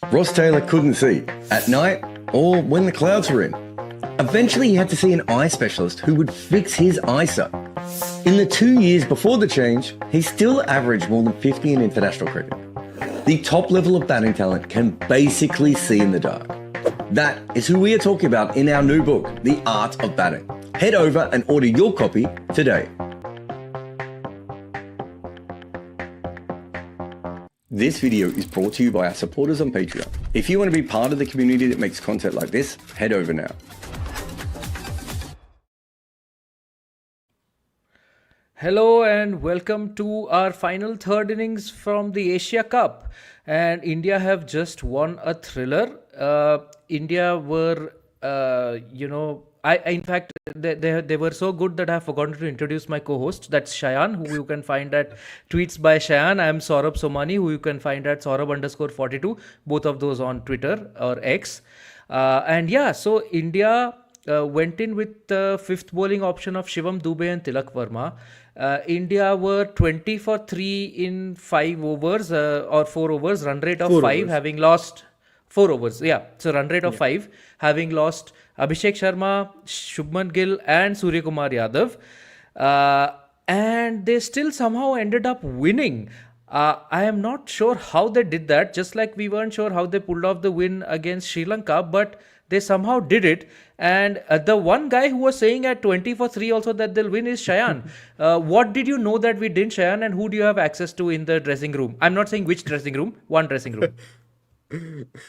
Ross Taylor couldn't see at night or when the clouds were in. Eventually, he had to see an eye specialist who would fix his eyesight. In the 2 years before the change, he still averaged more than 50 in international cricket. The top level of batting talent can basically see in the dark. That is who we are talking about in our new book, The Art of Batting. Head over and order your copy today. This video is brought to you by our supporters on Patreon. If you want to be part of the community that makes content like this, head over now. Hello and welcome to our final third innings from the Asia Cup. And India have just won a thriller. India were, in fact, they were so good that I have forgotten to introduce my co-host. That's Shayan, who you can find at Tweets by Shayan. I am Saurabh Somani, who you can find at Saurabh_42. Both of those on Twitter or X. So India went in with the fifth bowling option of Shivam Dube and Tilak Verma. India were 20 for 3 in 5 overs or 4 overs, run rate of 5, having lost 4 overs. So run rate of 5, having lost Abhishek Sharma, Shubman Gill, and Surya Kumar Yadav. And they still somehow ended up winning. I am not sure how they did that, just like we weren't sure how they pulled off the win against Sri Lanka, but they somehow did it. And the one guy who was saying at 20 for 3 also that they'll win is Shayan. What did you know that we didn't, Shayan, and who do you have access to in the dressing room? I'm not saying which dressing room, one dressing room.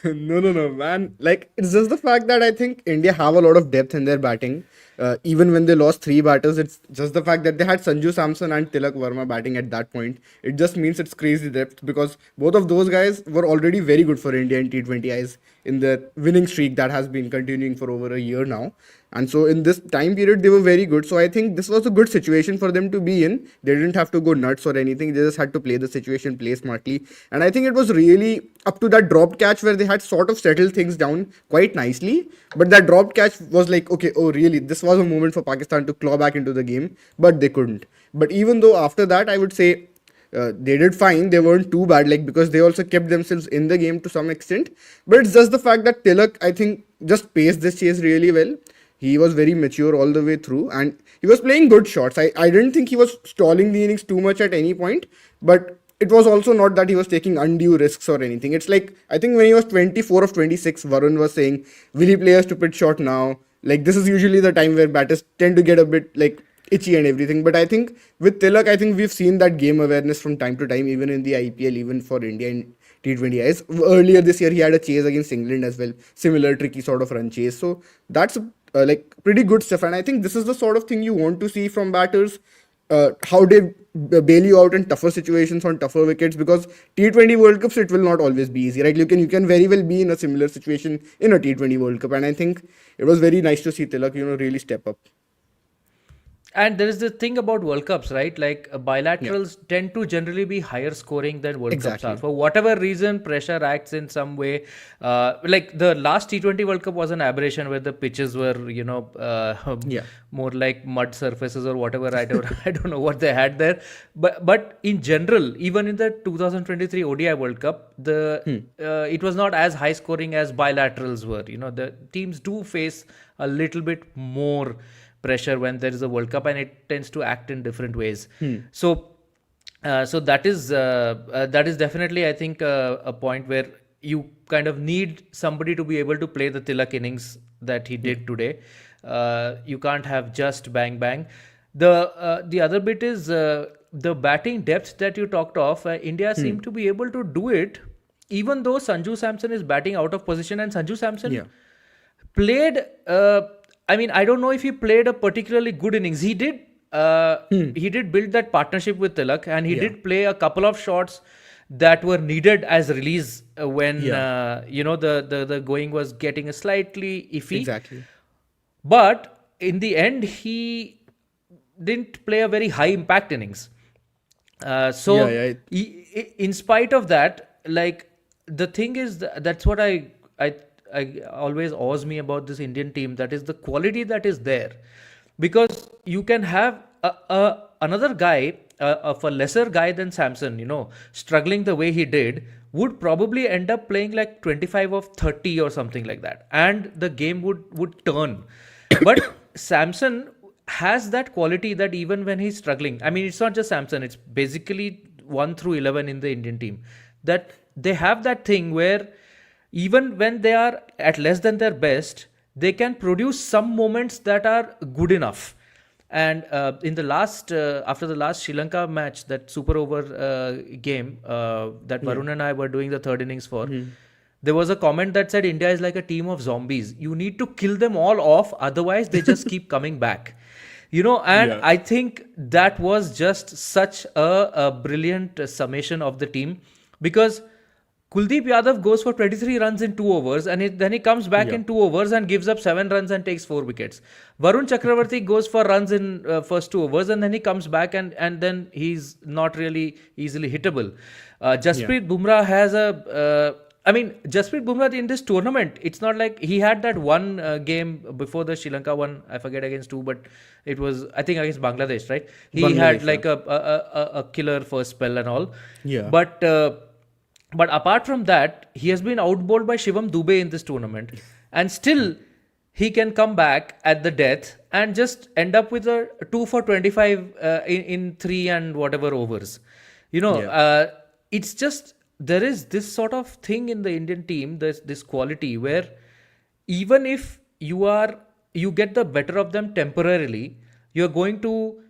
No, man. Like, it's just the fact that I think India have a lot of depth in their batting. Even when they lost 3 batters, it's just the fact that they had Sanju Samson and Tilak Verma batting at that point. It just means it's crazy depth because both of those guys were already very good for India in T20 eyes in the winning streak that has been continuing for over a year now. And so in this time period, they were very good. So I think this was a good situation for them to be in. They didn't have to go nuts or anything. They just had to play the situation, play smartly. And I think it was really up to that dropped catch where they had sort of settled things down quite nicely. But that dropped catch was like, okay, oh really, this was a moment for Pakistan to claw back into the game. But they couldn't. But even though after that, I would say they did fine. They weren't too bad, like because they also kept themselves in the game to some extent. But it's just the fact that Tilak, I think, just paced this chase really well. He was very mature all the way through and he was playing good shots. I didn't think he was stalling the innings too much at any point, but it was also not that he was taking undue risks or anything. It's like, I think when he was 24 of 26, Varun was saying, will he play a stupid shot now? Like, this is usually the time where batters tend to get a bit like itchy and everything. But I think with Tilak, I think we've seen that game awareness from time to time, even in the IPL, even for India in T20 eyes. Earlier this year, he had a chase against England as well. Similar tricky sort of run chase. So that's like pretty good stuff. And I think this is the sort of thing you want to see from batters. How they bail you out in tougher situations on tougher wickets, because T20 World Cups, it will not always be easy, right? You can very well be in a similar situation in a T20 World Cup. And I think it was very nice to see Tilak, really step up. And there is the thing about World Cups, right? Like bilaterals tend to generally be higher scoring than World Cups are. For whatever reason, pressure acts in some way. Like the last T20 World Cup was an aberration where the pitches were, more like mud surfaces or whatever. I don't know what they had there. But in general, even in the 2023 ODI World Cup, it was not as high scoring as bilaterals were. The teams do face a little bit more pressure when there is a World Cup, and it tends to act in different ways. So that is definitely, I think, a point where you kind of need somebody to be able to play the Tilak innings that he did today. You can't have just bang bang. The other bit is the batting depth that you talked of. India seemed to be able to do it, even though Sanju Samson is batting out of position, and Sanju Samson played. I don't know if he played a particularly good innings. He did. He did build that partnership with Tilak, and he did play a couple of shots that were needed as release when the going was getting a slightly iffy. Exactly. But in the end, he didn't play a very high impact innings. In spite of that, like the thing is that's what I always awes me about this Indian team. That is the quality that is there, because you can have another guy of a lesser guy than Samson, struggling the way he did, would probably end up playing like 25 of 30 or something like that, and the game would turn. But Samson has that quality that even when he's struggling, I mean, it's not just Samson, it's basically 1 through 11 in the Indian team, that they have that thing where even when they are at less than their best, they can produce some moments that are good enough. And in the last, after the last Sri Lanka match, that super over game that Varun and I were doing the third innings for, there was a comment that said India is like a team of zombies. You need to kill them all off, otherwise they just keep coming back. And I think that was just such a brilliant summation of the team, because Kuldeep Yadav goes for 23 runs in 2 overs, and then he comes back in 2 overs and gives up 7 runs and takes 4 wickets. Varun Chakravarti goes for runs in first 2 overs, and then he comes back and then he's not really easily hittable. Jasprit Bumrah has Jasprit Bumrah in this tournament, it's not like he had that one game before the Sri Lanka one, I forget against who, but it was, I think, against Bangladesh, right? He had like a killer first spell and all. Yeah. But apart from that, he has been outbowled by Shivam Dube in this tournament. And still, he can come back at the death and just end up with a 2 for 25 in 3 and whatever overs. It's just, there is this sort of thing in the Indian team, there's this quality where even if you get the better of them temporarily, you're going to,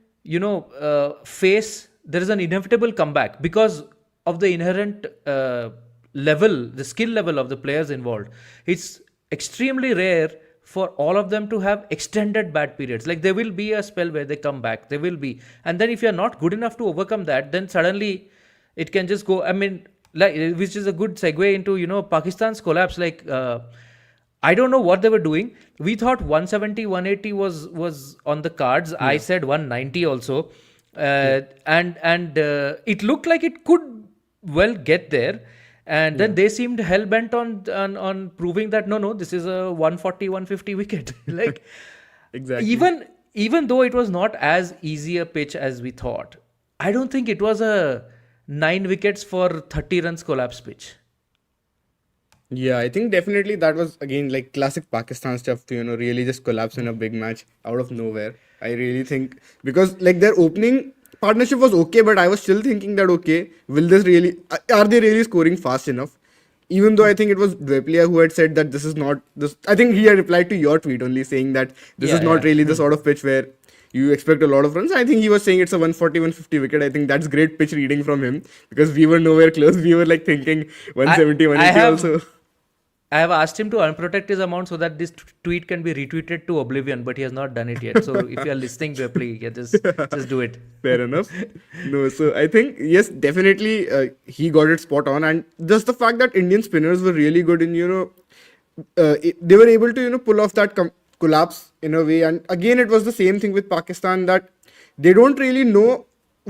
face, there is an inevitable comeback because of the inherent the skill level of the players involved. It's extremely rare for all of them to have extended bad periods. Like, there will be a spell where they come back, there will be. And then if you're not good enough to overcome that, then suddenly it can just go, which is a good segue into, Pakistan's collapse. I don't know what they were doing. We thought 170, 180 was on the cards. I said 190 also. And it looked like it could well get there, and then they seemed hell-bent on proving that no, this is a 140, 150 wicket. Exactly. Even though it was not as easy a pitch as we thought, I don't think it was a 9 wickets for 30 runs collapse pitch. Yeah, I think definitely that was again like classic Pakistan stuff to really just collapse in a big match out of nowhere. I really think because their opening partnership was okay, but I was still thinking that are they really scoring fast enough? Even though I think it was Dweplia who had said that this is not this. I think he had replied to your tweet only saying that this is not really the sort of pitch where you expect a lot of runs. I think he was saying it's a 140, 150 wicket. I think that's great pitch reading from him because we were nowhere close. We were thinking 170, 180 also. I have asked him to unprotect his amount so that this tweet can be retweeted to oblivion, but he has not done it yet. So if you are listening, please just do it. Fair enough. No, so I think, yes, definitely he got it spot on. And just the fact that Indian spinners were really good in, they were able to, pull off that collapse in a way. And again, it was the same thing with Pakistan that they don't really know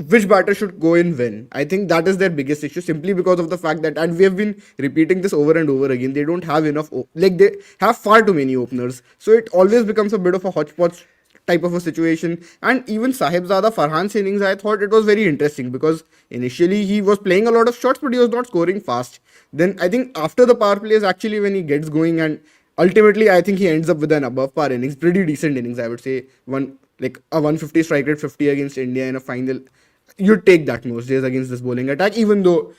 which batter should go in when. I think that is their biggest issue simply because of the fact that, and we have been repeating this over and over again, they don't have enough, they have far too many openers. So it always becomes a bit of a hodgepodge type of a situation. And even Sahibzada Farhan's innings, I thought it was very interesting because initially he was playing a lot of shots, but he was not scoring fast. Then I think after the power play is actually when he gets going, and ultimately I think he ends up with an above par innings, pretty decent innings, I would say. A 150 strike rate, 50 against India in a final. You'd take that most days against this bowling attack, even though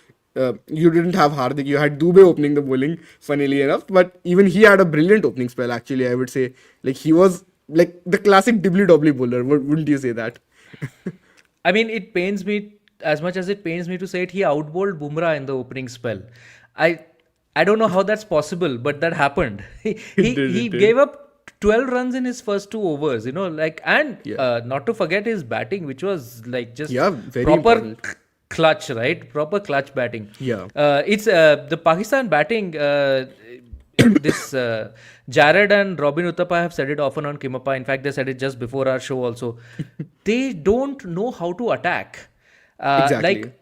you didn't have Hardik, you had Dube opening the bowling, funnily enough. But even he had a brilliant opening spell, actually, I would say. He was the classic dibbly-dobbly bowler, wouldn't you say that? I mean, it pains me, as much as it pains me to say it, he outbowled Bumrah in the opening spell. I don't know how that's possible, but that happened. He gave up 12 runs in his first 2 overs, not to forget his batting, which was just very proper important. Clutch, right? Proper clutch batting. Yeah. It's the Pakistan batting. This Jared and Robin Uthappa have said it often on Kimappa. In fact, they said it just before our show also. They don't know how to attack. Exactly.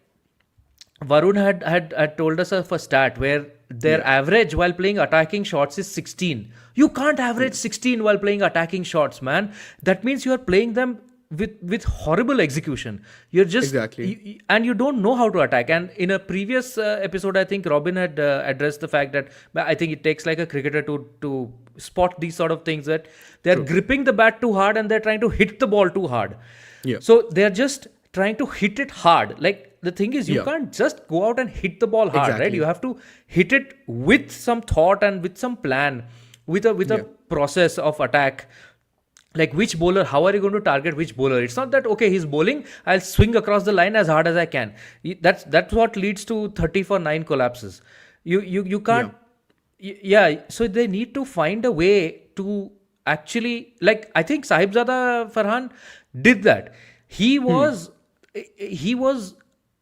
Varun had told us of a stat where their average while playing attacking shots is 16. You can't average 16 while playing attacking shots, man. That means you are playing them with horrible execution. You're just Exactly. and you don't know how to attack. And in a previous episode, I think Robin had addressed the fact that I think it takes like a cricketer to spot these sort of things, that they're gripping the bat too hard and they're trying to hit the ball too hard. Yeah. So they're just trying to hit it hard. Like the thing is, you Yeah. can't just go out and hit the ball hard, right? Exactly. You have to hit it with some thought and with some plan, with a process of attack. Like which bowler, how are you going to target which bowler? It's not that, okay, he's bowling, I'll swing across the line as hard as I can. That's what leads to 30 for 9 collapses. You can't. Yeah. So they need to find a way to actually, like, I think Sahibzada Farhan did that. He was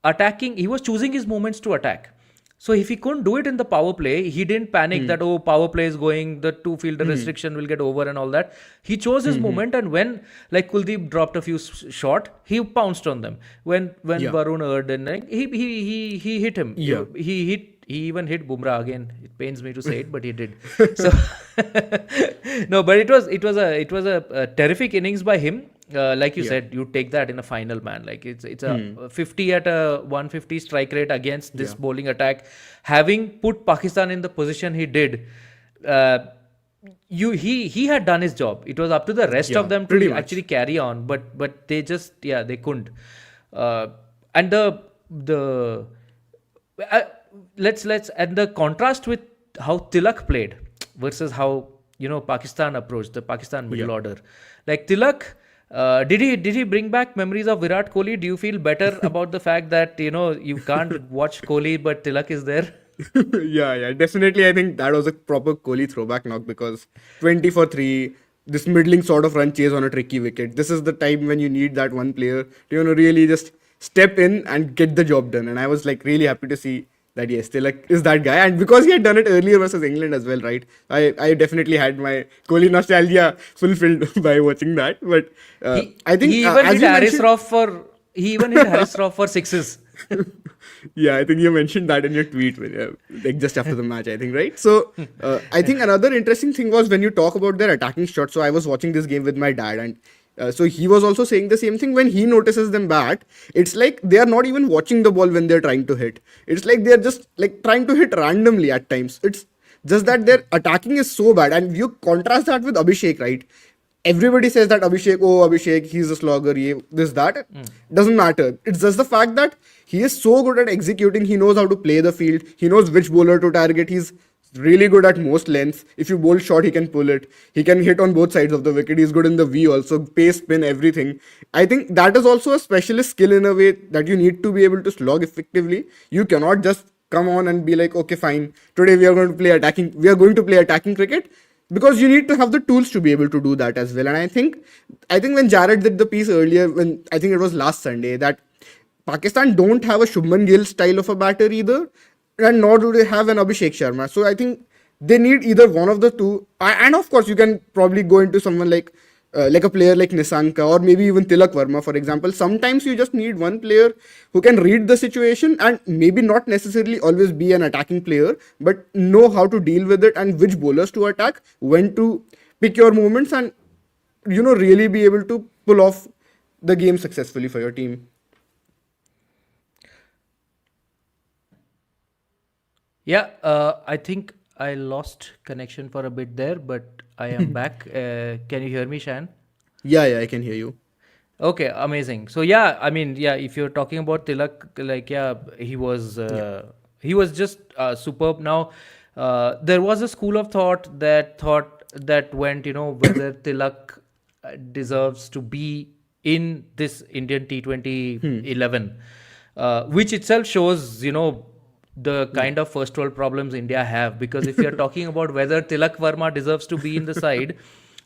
attacking, he was choosing his moments to attack. So if he couldn't do it in the power play, he didn't panic that, oh, power play is going, the 2 fielder restriction will get over and all that. He chose his moment, and when like Kuldeep dropped a few short, he pounced on them. When Varun erred, and like, he hit him. Yeah. He even hit Bumrah again. It pains me to say it, but he did. So no, but it was a terrific innings by him. Like you said, you take that in a final, man. Like it's a 50 at a 150 strike rate against this bowling attack. Having put Pakistan in the position he did, he had done his job. It was up to the rest of them to actually carry on, but they just they couldn't. And let's and the contrast with how Tilak played versus how Pakistan approached the Pakistan middle order. Like Tilak, did he bring back memories of Virat Kohli? Do you feel better about the fact that you can't watch Kohli but Tilak is there? yeah, definitely. I think that was a proper Kohli throwback knock, because 20 for 3, this middling sort of run chase on a tricky wicket. This is the time when you need that one player to really just step in and get the job done. And I was like really happy to see that yes, Tilak is that guy, and because he had done it earlier versus England as well, right? I definitely had my Kohli nostalgia fulfilled by watching that. But I think he even hit Harris Roth for sixes. Yeah, I think you mentioned that in your tweet, like just after the match, I think, right? So I think another interesting thing was when you talk about their attacking shots. So I was watching this game with my dad, and so he was also saying the same thing. When he notices them bat, it's like they are not even watching the ball when they're trying to hit. It's like they're just like trying to hit randomly at times. It's just that their attacking is so bad. And you contrast that with Abhishek, right? Everybody says that Abhishek, he's a slogger, this, that. Doesn't matter. It's just the fact that he is so good at executing. He knows how to play the field. He knows which bowler to target. He's really good at most lengths. If you bowl short, he can pull it. He can hit on both sides of the wicket. He's good in the V also, pace, spin, everything. I think that is also a specialist skill in a way, that you need to be able to slog effectively. You cannot just come on and be like, okay, fine, today we are going to play attacking cricket, because you need to have the tools to be able to do that as well. And I think when Jared did the piece earlier, when I think it was last Sunday, that Pakistan don't have a Shubman Gill style of a batter either, and nor do they have an Abhishek Sharma. So I think they need either one of the two. And of course, you can probably go into someone like a player like Nisanka, or maybe even Tilak Verma, for example. Sometimes you just need one player who can read the situation and maybe not necessarily always be an attacking player, but know how to deal with it and which bowlers to attack, when to pick your moments, and really be able to pull off the game successfully for your team. Yeah, I think I lost connection for a bit there, but I am back. Can you hear me, Shan? Yeah, I can hear you. Okay, amazing. So yeah, I mean, yeah, if you're talking about Tilak, like he was just superb. Now, there was a school of thought that went, whether Tilak deserves to be in this Indian T20 11, which itself shows, the kind of first world problems India have. Because if you're talking about whether Tilak Verma deserves to be in the side,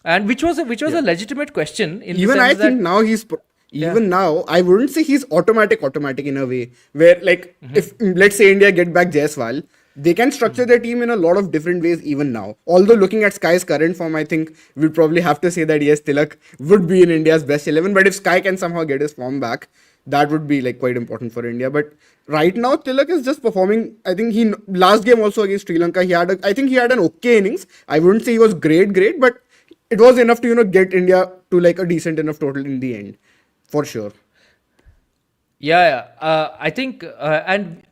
and which was a legitimate question, in even the sense I think that, now he's now I wouldn't say he's automatic in a way where, like, if let's say India get back Jaiswal, they can structure their team in a lot of different ways even now. Although looking at Sky's current form, I think we'll probably have to say that yes, Tilak would be in India's best 11. But if Sky can somehow get his form back, that would be like quite important for India. But right now, Tilak is just performing. I think last game also against Sri Lanka, he had an okay innings. I wouldn't say he was great, but it was enough to get India to like a decent enough total in the end. for sure. And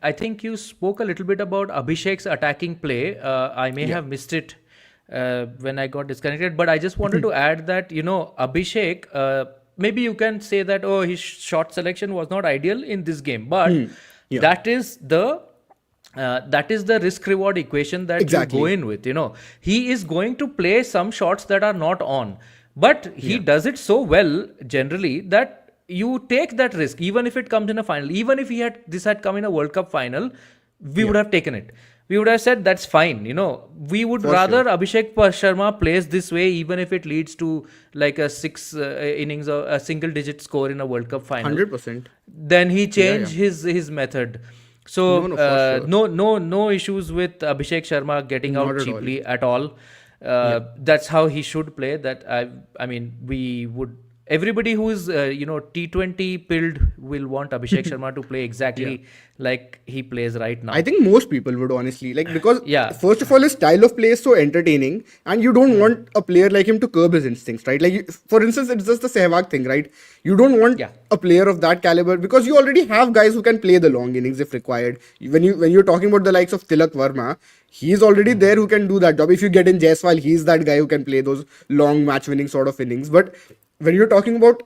I think you spoke a little bit about Abhishek's attacking play. I may have missed it when I got disconnected, but I just wanted to add that Abhishek. Maybe you can say that his shot selection was not ideal in this game, but that is the risk reward equation that you go in with. He is going to play some shots that are not on, but he does it so well generally that you take that risk, even if it comes in a final. Even if this had come in a World Cup final, we would have taken it. We would have said that's fine. We would rather Abhishek Sharma plays this way, even if it leads to like a 6 innings or a single digit score in a World Cup final. 100%. Then he changed his method. So no issues with Abhishek Sharma getting Not out at cheaply at all. That's how he should play. We would. Everybody who is T20 pilled will want Abhishek Sharma to play exactly like he plays right now. I think most people would honestly because first of all, his style of play is so entertaining, and you don't want a player like him to curb his instincts, right? Like for instance, it's just the Sehwag thing, right? You don't want a player of that caliber because you already have guys who can play the long innings if required. When you're talking about the likes of Tilak Verma, he's already there who can do that job. If you get in Jaiswal, he's that guy who can play those long match-winning sort of innings. But when you're talking about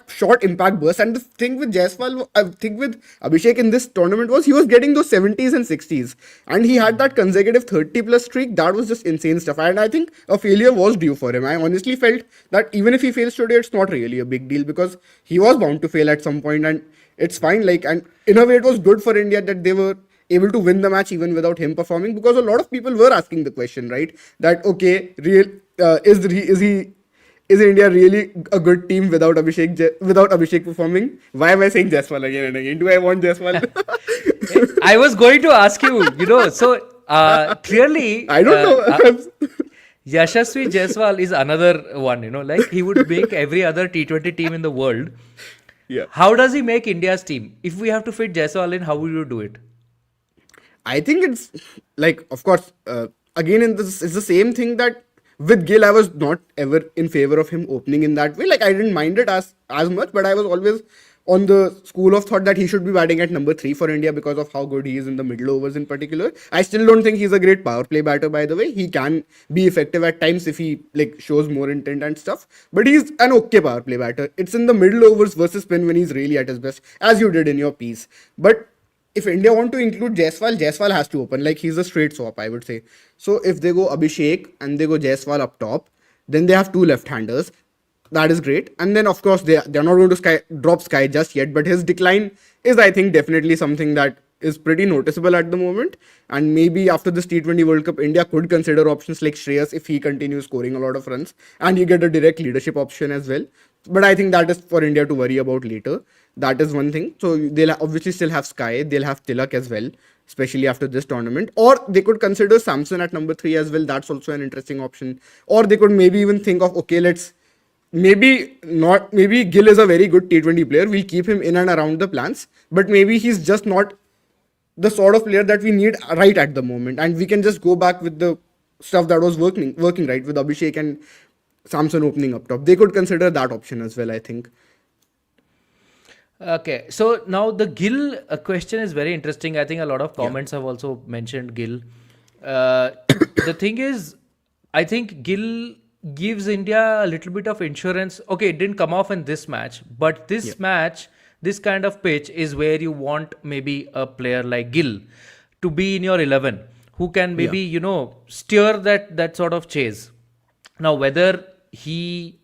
short impact bursts, and the thing with Jaiswal, I think with Abhishek in this tournament was he was getting those 70s and 60s, and he had that consecutive 30 plus streak. That was just insane stuff, and I think a failure was due for him. I honestly felt that even if he fails today, it's not really a big deal because he was bound to fail at some point, and it's fine. And in a way, it was good for India that they were able to win the match even without him performing, because a lot of people were asking the question, right? That is India really a good team without Abhishek performing? Why am I saying Jaiswal again and again? Do I want Jaiswal? I was going to ask you, clearly... I don't know. Yashasvi Jaiswal is another one, like he would make every other T20 team in the world. Yeah. How does he make India's team? If we have to fit Jaiswal in, how will you do it? I think it's of course, again, it's the same thing that with Gill, I was not ever in favor of him opening in that way. I didn't mind it as much, but I was always on the school of thought that he should be batting at number 3 for India because of how good he is in the middle overs in particular. I still don't think he's a great power play batter, by the way. He can be effective at times if he shows more intent and stuff, but he's an okay power play batter. It's in the middle overs versus spin when he's really at his best, as you did in your piece. But if India want to include Jaiswal has to open. He's a straight swap, I would say. So if they go Abhishek and they go Jaiswal up top, then they have 2 left-handers. That is great. And then, of course, they're not going to drop Sky just yet. But his decline is, I think, definitely something that is pretty noticeable at the moment. And maybe after this T20 World Cup, India could consider options like Shreyas if he continues scoring a lot of runs. And you get a direct leadership option as well. But I think that is for India to worry about later. That is one thing. So they'll obviously still have Sky. They'll have Tilak as well, especially after this tournament. Or they could consider Samson at number 3 as well. That's also an interesting option. Or they could maybe even think of, maybe Gill is a very good T20 player. We'll keep him in and around the plans. But maybe he's just not the sort of player that we need right at the moment. And we can just go back with the stuff that was working right with Abhishek and Samson opening up top. They could consider that option as well, I think. Okay, so now the Gill question is very interesting. I think a lot of comments have also mentioned Gill. The thing is, I think Gill gives India a little bit of insurance. Okay, it didn't come off in this match, but this match, this kind of pitch is where you want maybe a player like Gill to be in your 11, who can maybe, steer that sort of chase. Now, whether he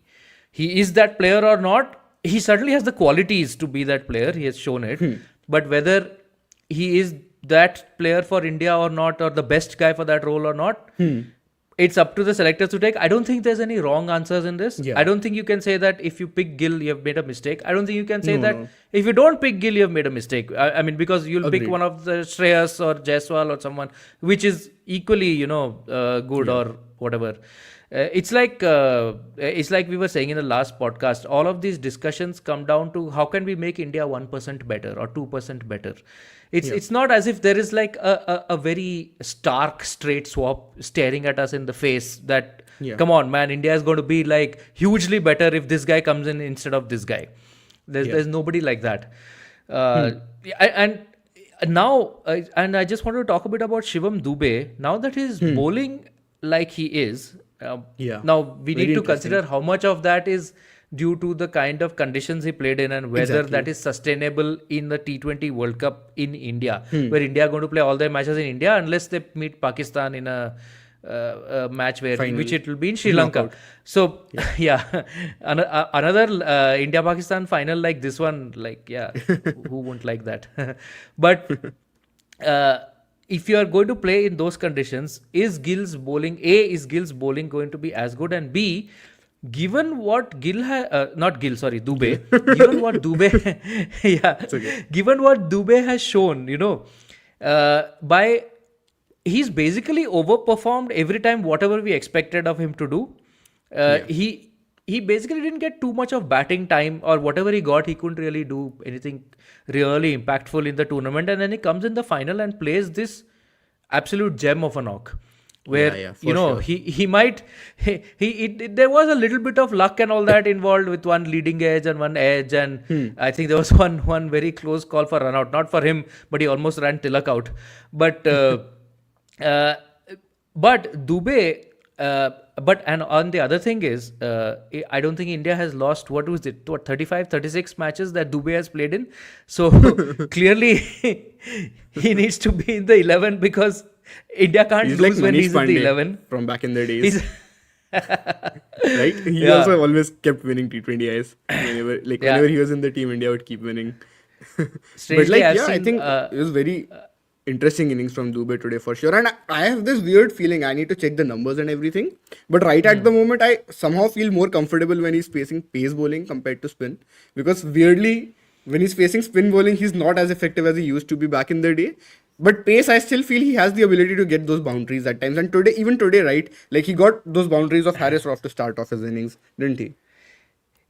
is that player or not, he certainly has the qualities to be that player. He has shown it. But whether he is that player for India or not, or the best guy for that role or not, it's up to the selectors to take. I don't think there's any wrong answers in this. I don't think you can say that if you pick Gill, you have made a mistake. I don't think you can say if you don't pick Gill, you have made a mistake. Because you'll pick one of the Shreyas or Jaiswal or someone which is equally, good or whatever. It's like we were saying in the last podcast, all of these discussions come down to how can we make India 1% better or 2% better. It's not as if there is a very stark straight swap staring at us in the face that come on man, India is going to be hugely better if this guy comes in instead of this guy. There's nobody like that. And now, and I just wanted to talk a bit about Shivam Dube. Now that he's bowling like he is, now we Very need to interesting. consider how much of that is due to the kind of conditions he played in and whether that is sustainable in the T20 World Cup in India, where India are going to play all their matches in India unless they meet Pakistan in a match which it will be in Sri Lanka. Knockout. So another India-Pakistan final like this one, who won't like that? But if you are going to play in those conditions, is Gill's bowling going to be as good? And B, given what Dube, given what Dube, given what Dube has shown, he's basically overperformed every time whatever we expected of him to do. He basically didn't get too much of batting time, or whatever he got, he couldn't really do anything really impactful in the tournament. And then he comes in the final and plays this absolute gem of a knock, where sure. he might there was a little bit of luck and all that involved with one leading edge and one edge, and I think there was one very close call for run out, not for him, but he almost ran Tilak out. But Dube, and on the other thing is, I don't think India has lost, 35, 36 matches that Dube has played in. So clearly he needs to be in the 11, because India can't lose like when Manish he's in the Pandey 11. from back in the days. Right? He also always kept winning T20Is. Whenever he was in the team, India would keep winning. Strangely, I think it was very interesting innings from Dube today for sure. And I have this weird feeling, I need to check the numbers and everything. But right at the moment, I somehow feel more comfortable when he's facing pace bowling compared to spin. Because weirdly, when he's facing spin bowling, he's not as effective as he used to be back in the day. But pace, I still feel he has the ability to get those boundaries at times. And even today, right? Like he got those boundaries of Harris Roth to start off his innings, didn't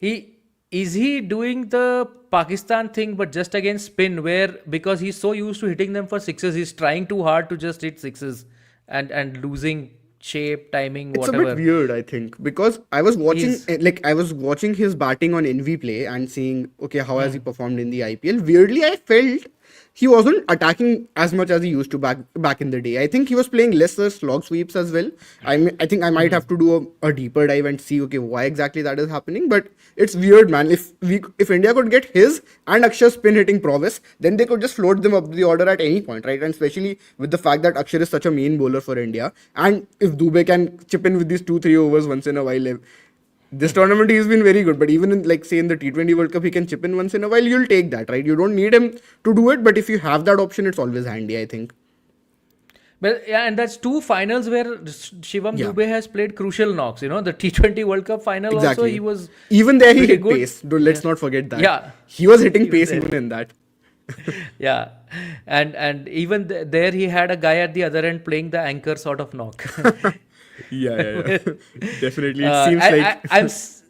he? Is he doing the Pakistan thing, but just against spin, where because he's so used to hitting them for sixes, he's trying too hard to just hit sixes and losing shape, timing, whatever. It's a bit weird, I think, because I was watching his batting on NV Play and seeing, okay, how has he performed in the IPL. Weirdly, I felt he wasn't attacking as much as he used to back in the day. I think he was playing lesser slog sweeps as well. I think I might have to do a deeper dive and see, okay, why exactly that is happening. But it's weird, man. If India could get his and Akshar's spin hitting prowess, then they could just float them up the order at any point, right? And especially with the fact that Akshar is such a main bowler for India, and if Dube can chip in with these 2-3 overs once in a while. This tournament he's been very good, but even in, like, say, in the T20 World Cup, he can chip in once in a while. You'll take that, right? You don't need him to do it, but if you have that option, it's always handy, I think. But yeah, and that's two finals where Shivam Dube has played crucial knocks. The T20 World Cup final also, he was even there he hit good. Pace. Let's not forget that. Yeah, he was hitting pace even in that. Yeah, and even there he had a guy at the other end playing the anchor sort of knock. Yeah. Definitely. It seems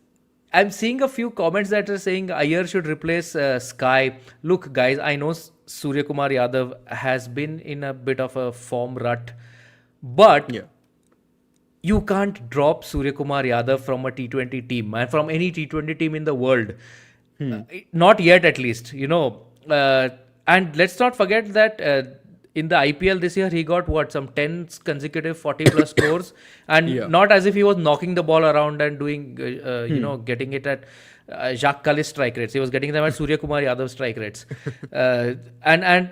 I'm seeing a few comments that are saying Iyer should replace Sky. Look, guys, I know Surya Kumar Yadav has been in a bit of a form rut, but you can't drop Surya Kumar Yadav from a T20 team and from any T20 team in the world. Not yet, at least. And let's not forget that in the IPL this year, he got some 10 consecutive 40+ scores, and not as if he was knocking the ball around and doing, getting it at Jacques Kallis strike rates. He was getting them at Surya Kumar Yadav strike rates. And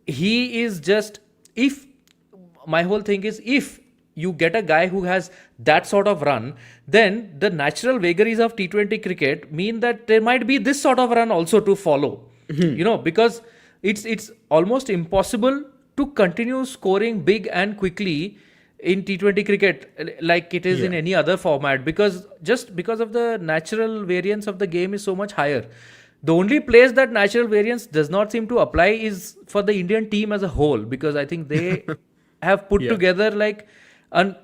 he is just, my whole thing is, if you get a guy who has that sort of run, then the natural vagaries of T20 cricket mean that there might be this sort of run also to follow. Because it's almost impossible to continue scoring big and quickly in T20 cricket like it is in any other format, because of the natural variance of the game is so much higher. The only place that natural variance does not seem to apply is for the Indian team as a whole, because I think they have put together like an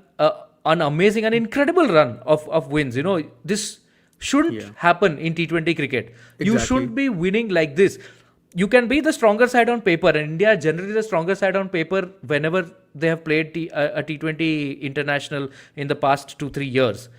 amazing, an incredible run of wins. This shouldn't happen in T20 cricket. You shouldn't be winning like this. You can be the stronger side on paper, and India is generally the stronger side on paper whenever they have played a T20 international in the past 2-3 years.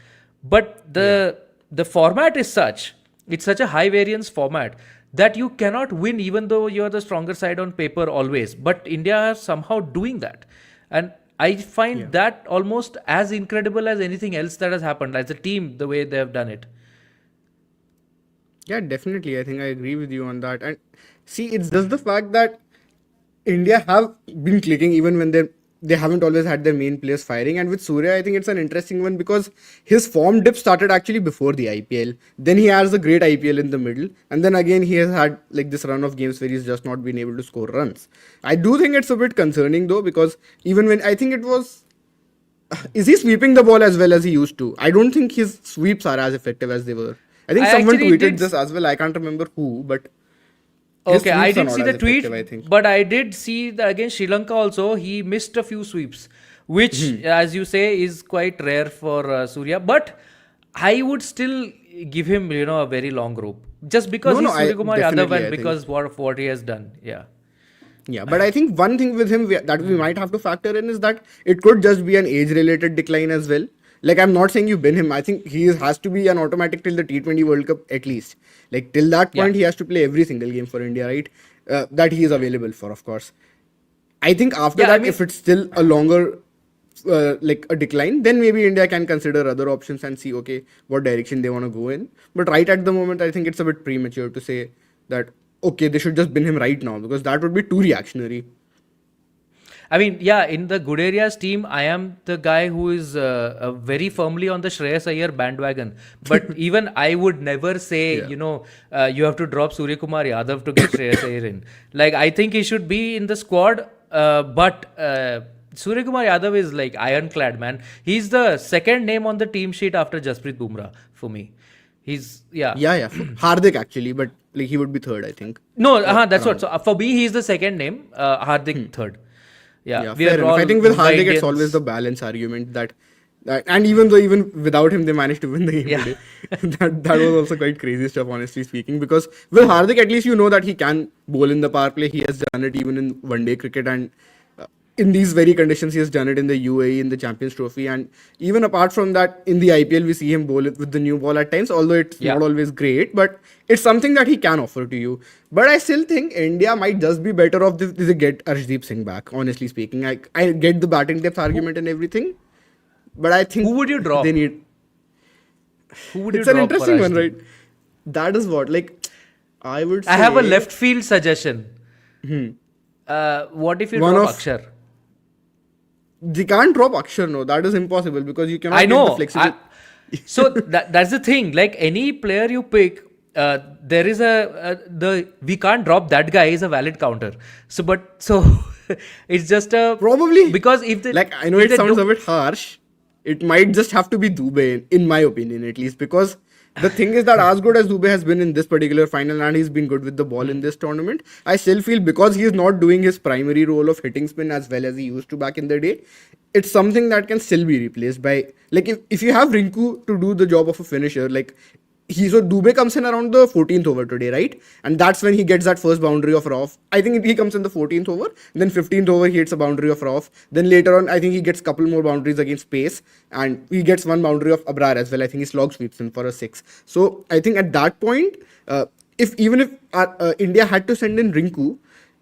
But the format is such It's such a high variance format that you cannot win even though you're the stronger side on paper always. But India are somehow doing that. And I find that almost as incredible as anything else that has happened as a team, the way they have done it. Yeah, definitely. I think I agree with you on that. And see, it's just the fact that India have been clicking even when they haven't always had their main players firing. And with Surya, I think it's an interesting one because his form dip started actually before the IPL. Then he has a great IPL in the middle, and then again he has had like this run of games where he's just not been able to score runs. I do think it's a bit concerning though, because even when I think it was, is he sweeping the ball as well as he used to? I don't think his sweeps are as effective as they were. I think I someone actually tweeted did this as well. I can't remember who, but his Okay, I sweeps are didn't not see as the tweet, effective, I think. but I did see that against Sri Lanka also. He missed a few sweeps, which, as you say, is quite rare for Surya. But I would still give him, a very long rope, just because No, he's no, I Surya Kumar Yadav definitely, and I think. because of what he has done. Yeah. Yeah, but I think one thing with him that we might have to factor in is that it could just be an age-related decline as well. Like, I'm not saying you bin him. I think has to be an automatic till the T20 World Cup at least. Like, till that point, he has to play every single game for India, right? That he is available for, of course. I think after Yeah, I that, mean, if it's still a longer, like a decline, then maybe India can consider other options and see, okay, what direction they want to go in. But right at the moment, I think it's a bit premature to say that, okay, they should just bin him right now, because that would be too reactionary. I mean, yeah, in the good areas team, I am the guy who is very firmly on the Shreyas Iyer bandwagon. But even I would never say, you have to drop Surya Kumar Yadav to get Shreyas Iyer in. Like, I think he should be in the squad, but Surya Kumar Yadav is like ironclad, man. He's the second name on the team sheet after Jasprit Bumrah for me. Yeah. Hardik actually, but like he would be third, I think. No, that's what. So for me, he's the second name, Hardik third. Yeah, we fair are enough. all I think with Hardik, it's Indians. always the balance argument that and even without him, they managed to win the game today. that was also quite crazy stuff, honestly speaking. Because with Hardik, at least you know that he can bowl in the power play. He has done it even in one-day cricket, and in these very conditions, he has done it in the UAE in the Champions Trophy. And even apart from that, in the IPL, we see him bowl it with the new ball at times, although it's not always great. But it's something that he can offer to you. But I still think India might just be better off if they get Arshdeep Singh back, honestly speaking. I get the batting depth argument and everything. But I think Who would you drop? they need. Who would you It's an drop interesting for one, Arshdeep? right? That is what, like, I would say. I have a left field suggestion. What if you One drop of- Akshar? They can't drop Akshar, no. That is impossible because you cannot I get the know. flexibility. So that's the thing. Like any player you pick, there is we can't drop that guy is a valid counter. So it's just a Probably. because if they Like, I know if it they sounds do- a bit harsh. It might just have to be Dubey, in my opinion, at least. Because the thing is that as good as Dubey has been in this particular final and he's been good with the ball in this tournament, I still feel because he is not doing his primary role of hitting spin as well as he used to back in the day, it's something that can still be replaced by, like, if you have Rinku to do the job of a finisher, like, so Dubey comes in around the 14th over today, right? And that's when he gets that first boundary of Rauf. I think he comes in the 14th over. Then 15th over, he hits a boundary of Rauf. Then later on, I think he gets a couple more boundaries against Pace. And he gets one boundary of Abrar as well. I think he slog sweeps in for a 6. So I think at that point, if India had to send in Rinku,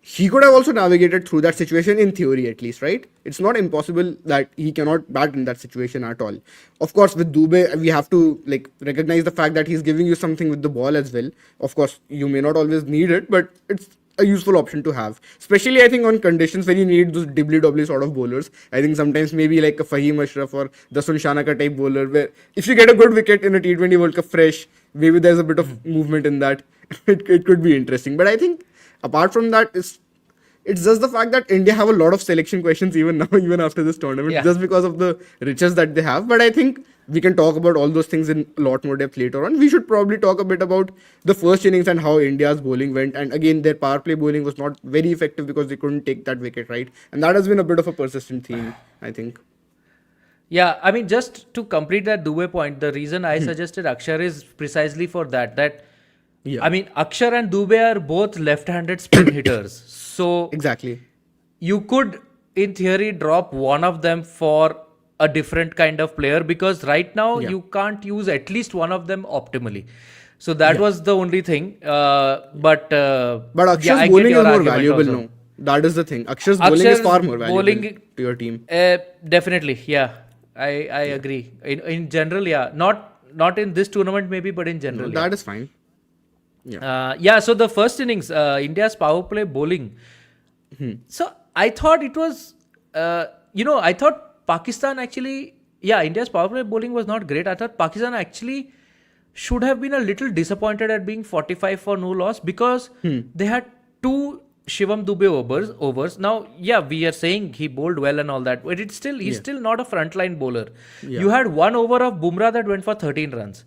he could have also navigated through that situation in theory, at least, right? It's not impossible that he cannot bat in that situation at all. Of course, with Dubey, we have to like recognize the fact that he's giving you something with the ball as well. Of course, you may not always need it, but it's a useful option to have. Especially, I think, on conditions where you need those dibbly-dobbly sort of bowlers. I think sometimes maybe like a Fahim Ashraf or Dasun Shanaka type bowler, where if you get a good wicket in a T20 World Cup fresh, maybe there's a bit of movement in that. It could be interesting. But I think apart from that, it's just the fact that India have a lot of selection questions even now, even after this tournament, just because of the riches that they have. But I think we can talk about all those things in a lot more depth later on. We should probably talk a bit about the first innings and how India's bowling went. And again, their power play bowling was not very effective because they couldn't take that wicket, right? And that has been a bit of a persistent theme, I think. Yeah, I mean, just to complete that Dubey point, the reason I suggested Akshar is precisely for that. I mean, Akshar and Dubey are both left-handed spin hitters. So Exactly. you could, in theory, drop one of them for a different kind of player because right now you can't use at least one of them optimally. So that was the only thing. But Akshar's I get bowling your is more argument valuable also. now. That is the thing. Akshar's bowling is far more valuable bowling, to your team. Definitely, yeah. I agree. In general, yeah. Not in this tournament maybe, but in general, That is fine. yeah. So the first innings, India's power play bowling. So I thought it was, I thought Pakistan actually, India's power play bowling was not great. I thought Pakistan actually should have been a little disappointed at being 45 for no loss because they had two Shivam Dube overs. Now, we are saying he bowled well and all that, but he's still not a frontline bowler. You had one over of Bumrah that went for 13 runs,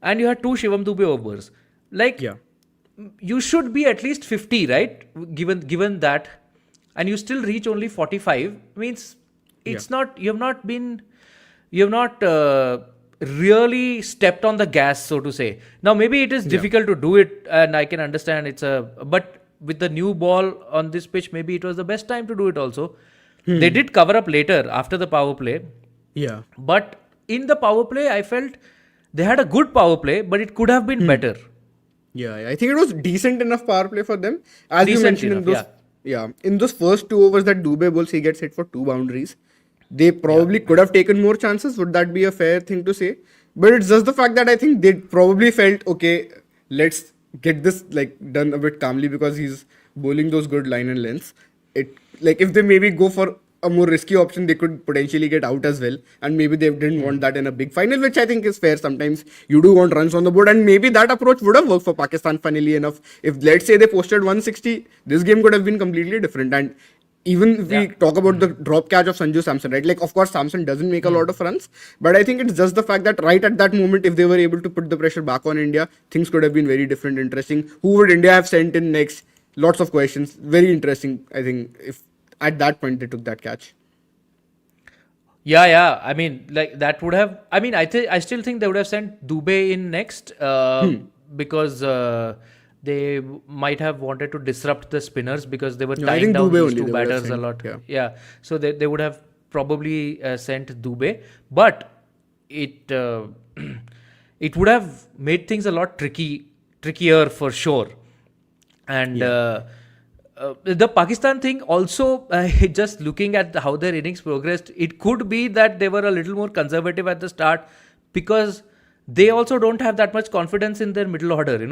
and you had two Shivam Dube overs. Like, you should be at least 50, right? Given that, and you still reach only 45 means it's not. You have not really stepped on the gas, so to say. Now maybe it is difficult to do it, and I can understand but with the new ball on this pitch, maybe it was the best time to do it also. They did cover up later after the power play. Yeah. But in the power play, I felt they had a good power play, but it could have been better. Yeah, I think it was decent enough power play for them. As Decent you mentioned enough, in those first 2 overs that Dube bowls, he gets hit for 2 boundaries. They probably could have taken more chances. Would that be a fair thing to say? But it's just the fact that I think they probably felt, okay, let's get this done a bit calmly because he's bowling those good line and lengths. If they maybe go for a more risky option, they could potentially get out as well. And maybe they didn't want that in a big final, which I think is fair. Sometimes you do want runs on the board, and maybe that approach would have worked for Pakistan, funnily enough. If, let's say, they posted 160, this game could have been completely different. And even if we talk about the drop catch of Sanju Samson, right? Of course, Samson doesn't make a lot of runs, but I think it's just the fact that right at that moment, if they were able to put the pressure back on India, things could have been very different, interesting. Who would India have sent in next? Lots of questions. Very interesting, I think, if at that point they took that catch. Yeah. I mean, that would have. I mean, I still think they would have sent Dube in next because they might have wanted to disrupt the spinners because they were tying down these two batters a lot. Yeah. So they would have probably sent Dube, but it would have made things a lot trickier for sure. And the Pakistan thing also, just looking at how their innings progressed, it could be that they were a little more conservative at the start because they also don't have that much confidence in their middle order, the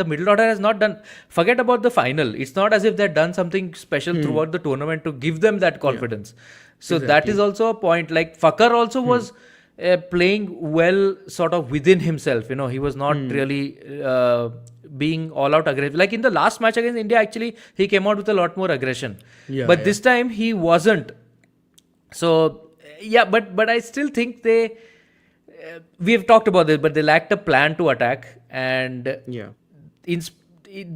middle order has not done. Forget about the final. It's not as if they've done something special throughout the tournament to give them that confidence. So that is also a point. Like Fakhar also was playing well, sort of within himself. He was not really being all out aggressive. Like in the last match against India, actually he came out with a lot more aggression. But this time he wasn't. So. But I still think we have talked about this, but they lacked a plan to attack. And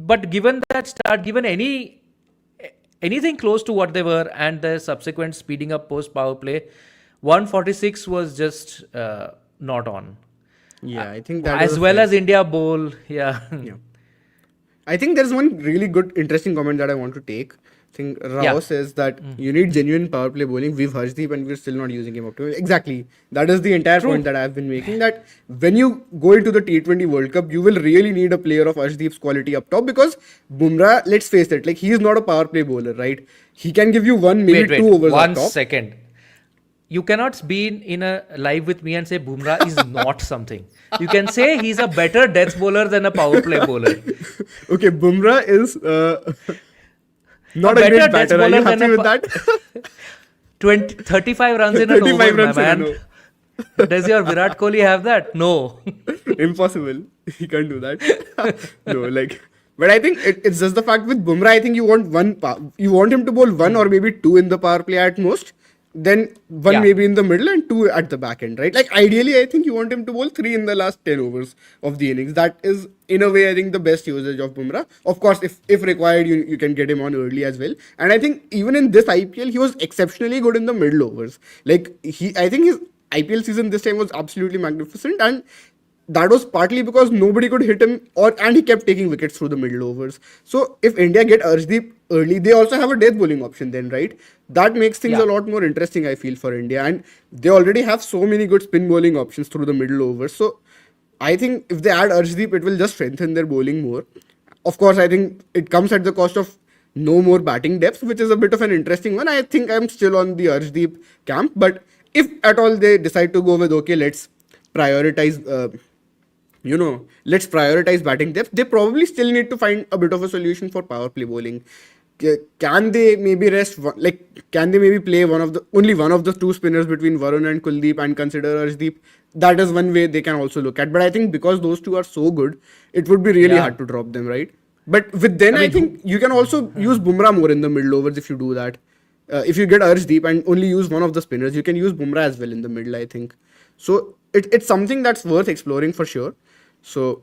but given that start, given anything close to what they were, and the subsequent speeding up post power play, 146 was just not on. I think that as well as India bowl. I think there's one really good, interesting comment that I want to take. I think Rao says that you need genuine power play bowling. We've Harshdeep and we're still not using him up to it. Exactly. That is the entire point that I've been making. That when you go into the T20 World Cup, you will really need a player of Harshdeep's quality up top because Bumrah, let's face it, he is not a power play bowler, right? He can give you one, maybe two overs up top. 1 second. You cannot be in a live with me and say Bumrah is not something. You can say he's a better death bowler than a power play bowler. Okay, Bumrah is not a great batter. Are you happy with that? 35 runs in an over, my man. Does your Virat Kohli have that? No. Impossible. He can't do that. No, but I think it's just the fact with Bumrah, I think you want him to bowl one or maybe two in the power play at most. Then one maybe in the middle and two at the back end, right? Ideally, I think you want him to bowl 3 in the last 10 overs of the innings. That is, in a way, I think the best usage of Bumrah. Of course, if required, you can get him on early as well. And I think even in this IPL, he was exceptionally good in the middle overs. I think his IPL season this time was absolutely magnificent. And that was partly because nobody could hit him, and he kept taking wickets through the middle overs. So if India get Arshdeep early, they also have a death bowling option then, right? That makes things a lot more interesting, I feel, for India. And they already have so many good spin bowling options through the middle overs. So I think if they add Arshdeep, it will just strengthen their bowling more. Of course, I think it comes at the cost of no more batting depth, which is a bit of an interesting one. I think I'm still on the Arshdeep camp, but if at all they decide to go with, okay, let's prioritize let's prioritize batting depth, they probably still need to find a bit of a solution for power play bowling. Can they maybe can they maybe play only one of the two spinners between Varun and Kuldeep and consider Arshdeep? That is one way they can also look at. But I think because those two are so good, it would be really hard to drop them, right? But I think you can also use Bumrah more in the middle overs if you do that. If you get Arshdeep and only use one of the spinners, you can use Bumrah as well in the middle, I think. So it's something that's worth exploring for sure. So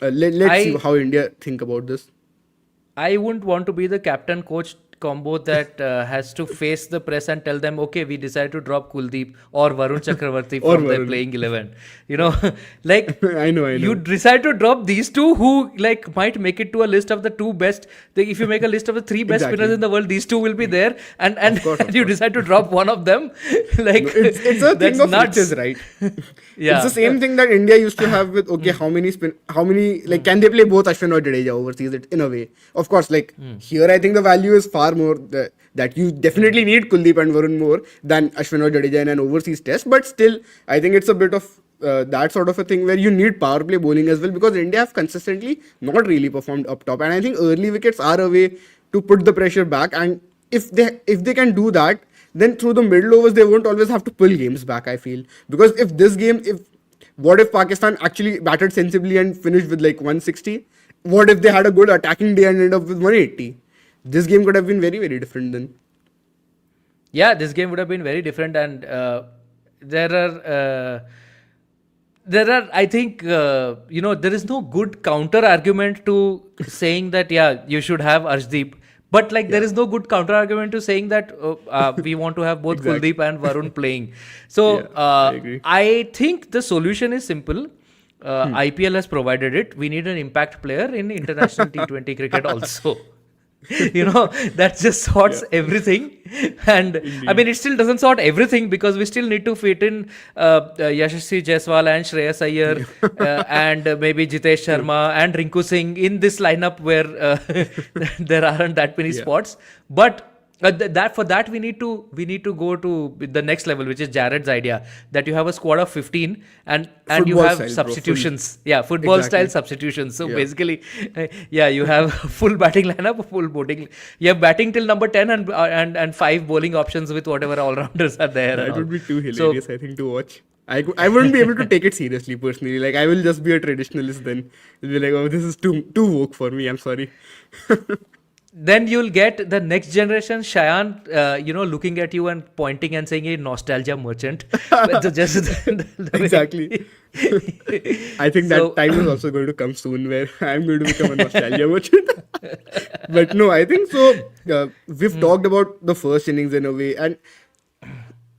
let's see how India think about this. I wouldn't want to be the captain coach combo that has to face the press and tell them, okay, we decided to drop Kuldeep or Varun Chakravarti from the playing 11. Like I know. You decide to drop these two who might make it to a list of the two best. If you make a list of the three best spinners in the world, these two will be there, and you decide to drop one of them. It's a thing of riches, right? Yeah, it's the same thing that India used to have with how many can they play both Ashwin or Jadeja overseas? In a way, of course. Here, I think the value is far more that you definitely need Kuldeep and Varun more than Ashwin or Jadeja in an overseas test. But still, I think it's a bit of that sort of a thing where you need power play bowling as well, because India have consistently not really performed up top, and I think early wickets are a way to put the pressure back. And if they can do that, then through the middle overs they won't always have to pull games back, I feel. Because what if Pakistan actually batted sensibly and finished with 160? What if they had a good attacking day and ended up with 180? This game could have been very, very different then. Yeah, this game would have been very different, and there are, I think, there is no good counter argument to saying that, you should have Arshdeep. But there is no good counter argument to saying that we want to have both Kuldeep and Varun playing. So I think the solution is simple. IPL has provided it. We need an impact player in international T20 cricket also. That just sorts everything. And I mean, it still doesn't sort everything, because we still need to fit in Yashasvi Jaiswal and Shreyas Iyer and maybe Jitesh Sharma and Rinku Singh in this lineup where there aren't that many spots. But for that we need to go to the next level, which is Jared's idea, that you have a squad of 15 and you have style, substitutions. Football style substitutions. So basically, you have full batting lineup, full bowling. You have batting till number 10 and 5 bowling options with whatever all-rounders are there. That would be too hilarious, I think, to watch. I wouldn't be able to take it seriously personally. I will just be a traditionalist then. I'll be like, oh, this is too woke for me. I'm sorry. Then you'll get the next generation Shayan, looking at you and pointing and saying, "A nostalgia merchant." Exactly. I think that time is also going to come soon where I'm going to become a nostalgia merchant. But no, I think so. We've talked about the first innings in a way, and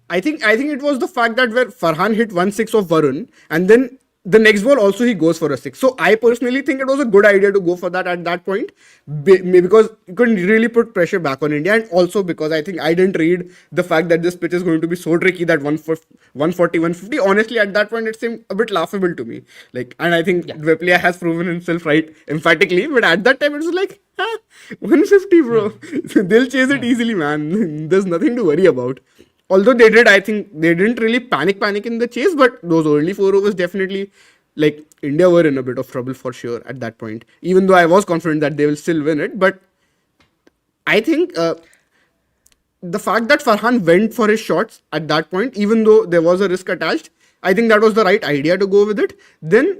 I think it was the fact that where Farhan hit 1/6 of Varun, and then the next ball also he goes for a 6. So I personally think it was a good idea to go for that at that point, because you couldn't really put pressure back on India, and also because I think I didn't read the fact that this pitch is going to be so tricky that 140, 150. Honestly, at that point it seemed a bit laughable to me. And I think Vepliya has proven himself right emphatically, but at that time it was 150, bro. They'll chase it easily, man. There's nothing to worry about. Although they did, I think they didn't really panic in the chase, but those early 4 overs definitely, India were in a bit of trouble for sure at that point. Even though I was confident that they will still win it, but I think the fact that Farhan went for his shots at that point, even though there was a risk attached, I think that was the right idea to go with it. Then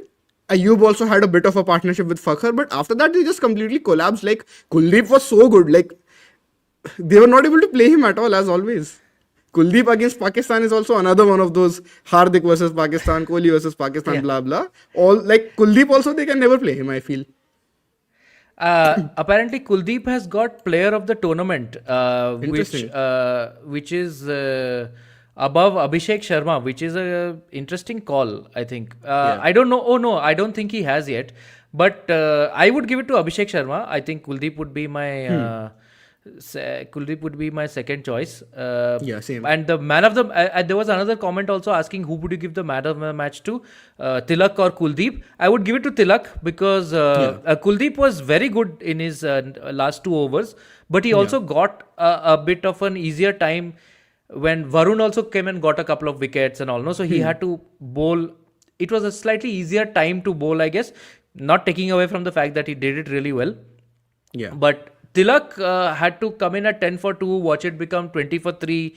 Ayub also had a bit of a partnership with Fakhar, but after that they just completely collapsed. Kuldeep was so good, they were not able to play him at all, as always. Kuldeep against Pakistan is also another one of those Hardik versus Pakistan, Kohli versus Pakistan, blah blah. All Kuldeep also, they can never play him, I feel. Apparently Kuldeep has got player of the tournament, which is above Abhishek Sharma, which is a interesting call, I think. I don't know. Oh no, I don't think he has yet. But I would give it to Abhishek Sharma. I think Kuldeep would be my Kuldeep would be my second choice. Same. And the man of the there was another comment also asking who would you give the man of the match to, Tilak or Kuldeep. I would give it to Tilak because Kuldeep was very good in his last 2 overs, but he also got a bit of an easier time when Varun also came and got a couple of wickets and all. No, so he had to bowl. It was a slightly easier time to bowl, I guess. Not taking away from the fact that he did it really well. Yeah. But Tilak had to come in at 10 for 2, watch it become 20 for 3,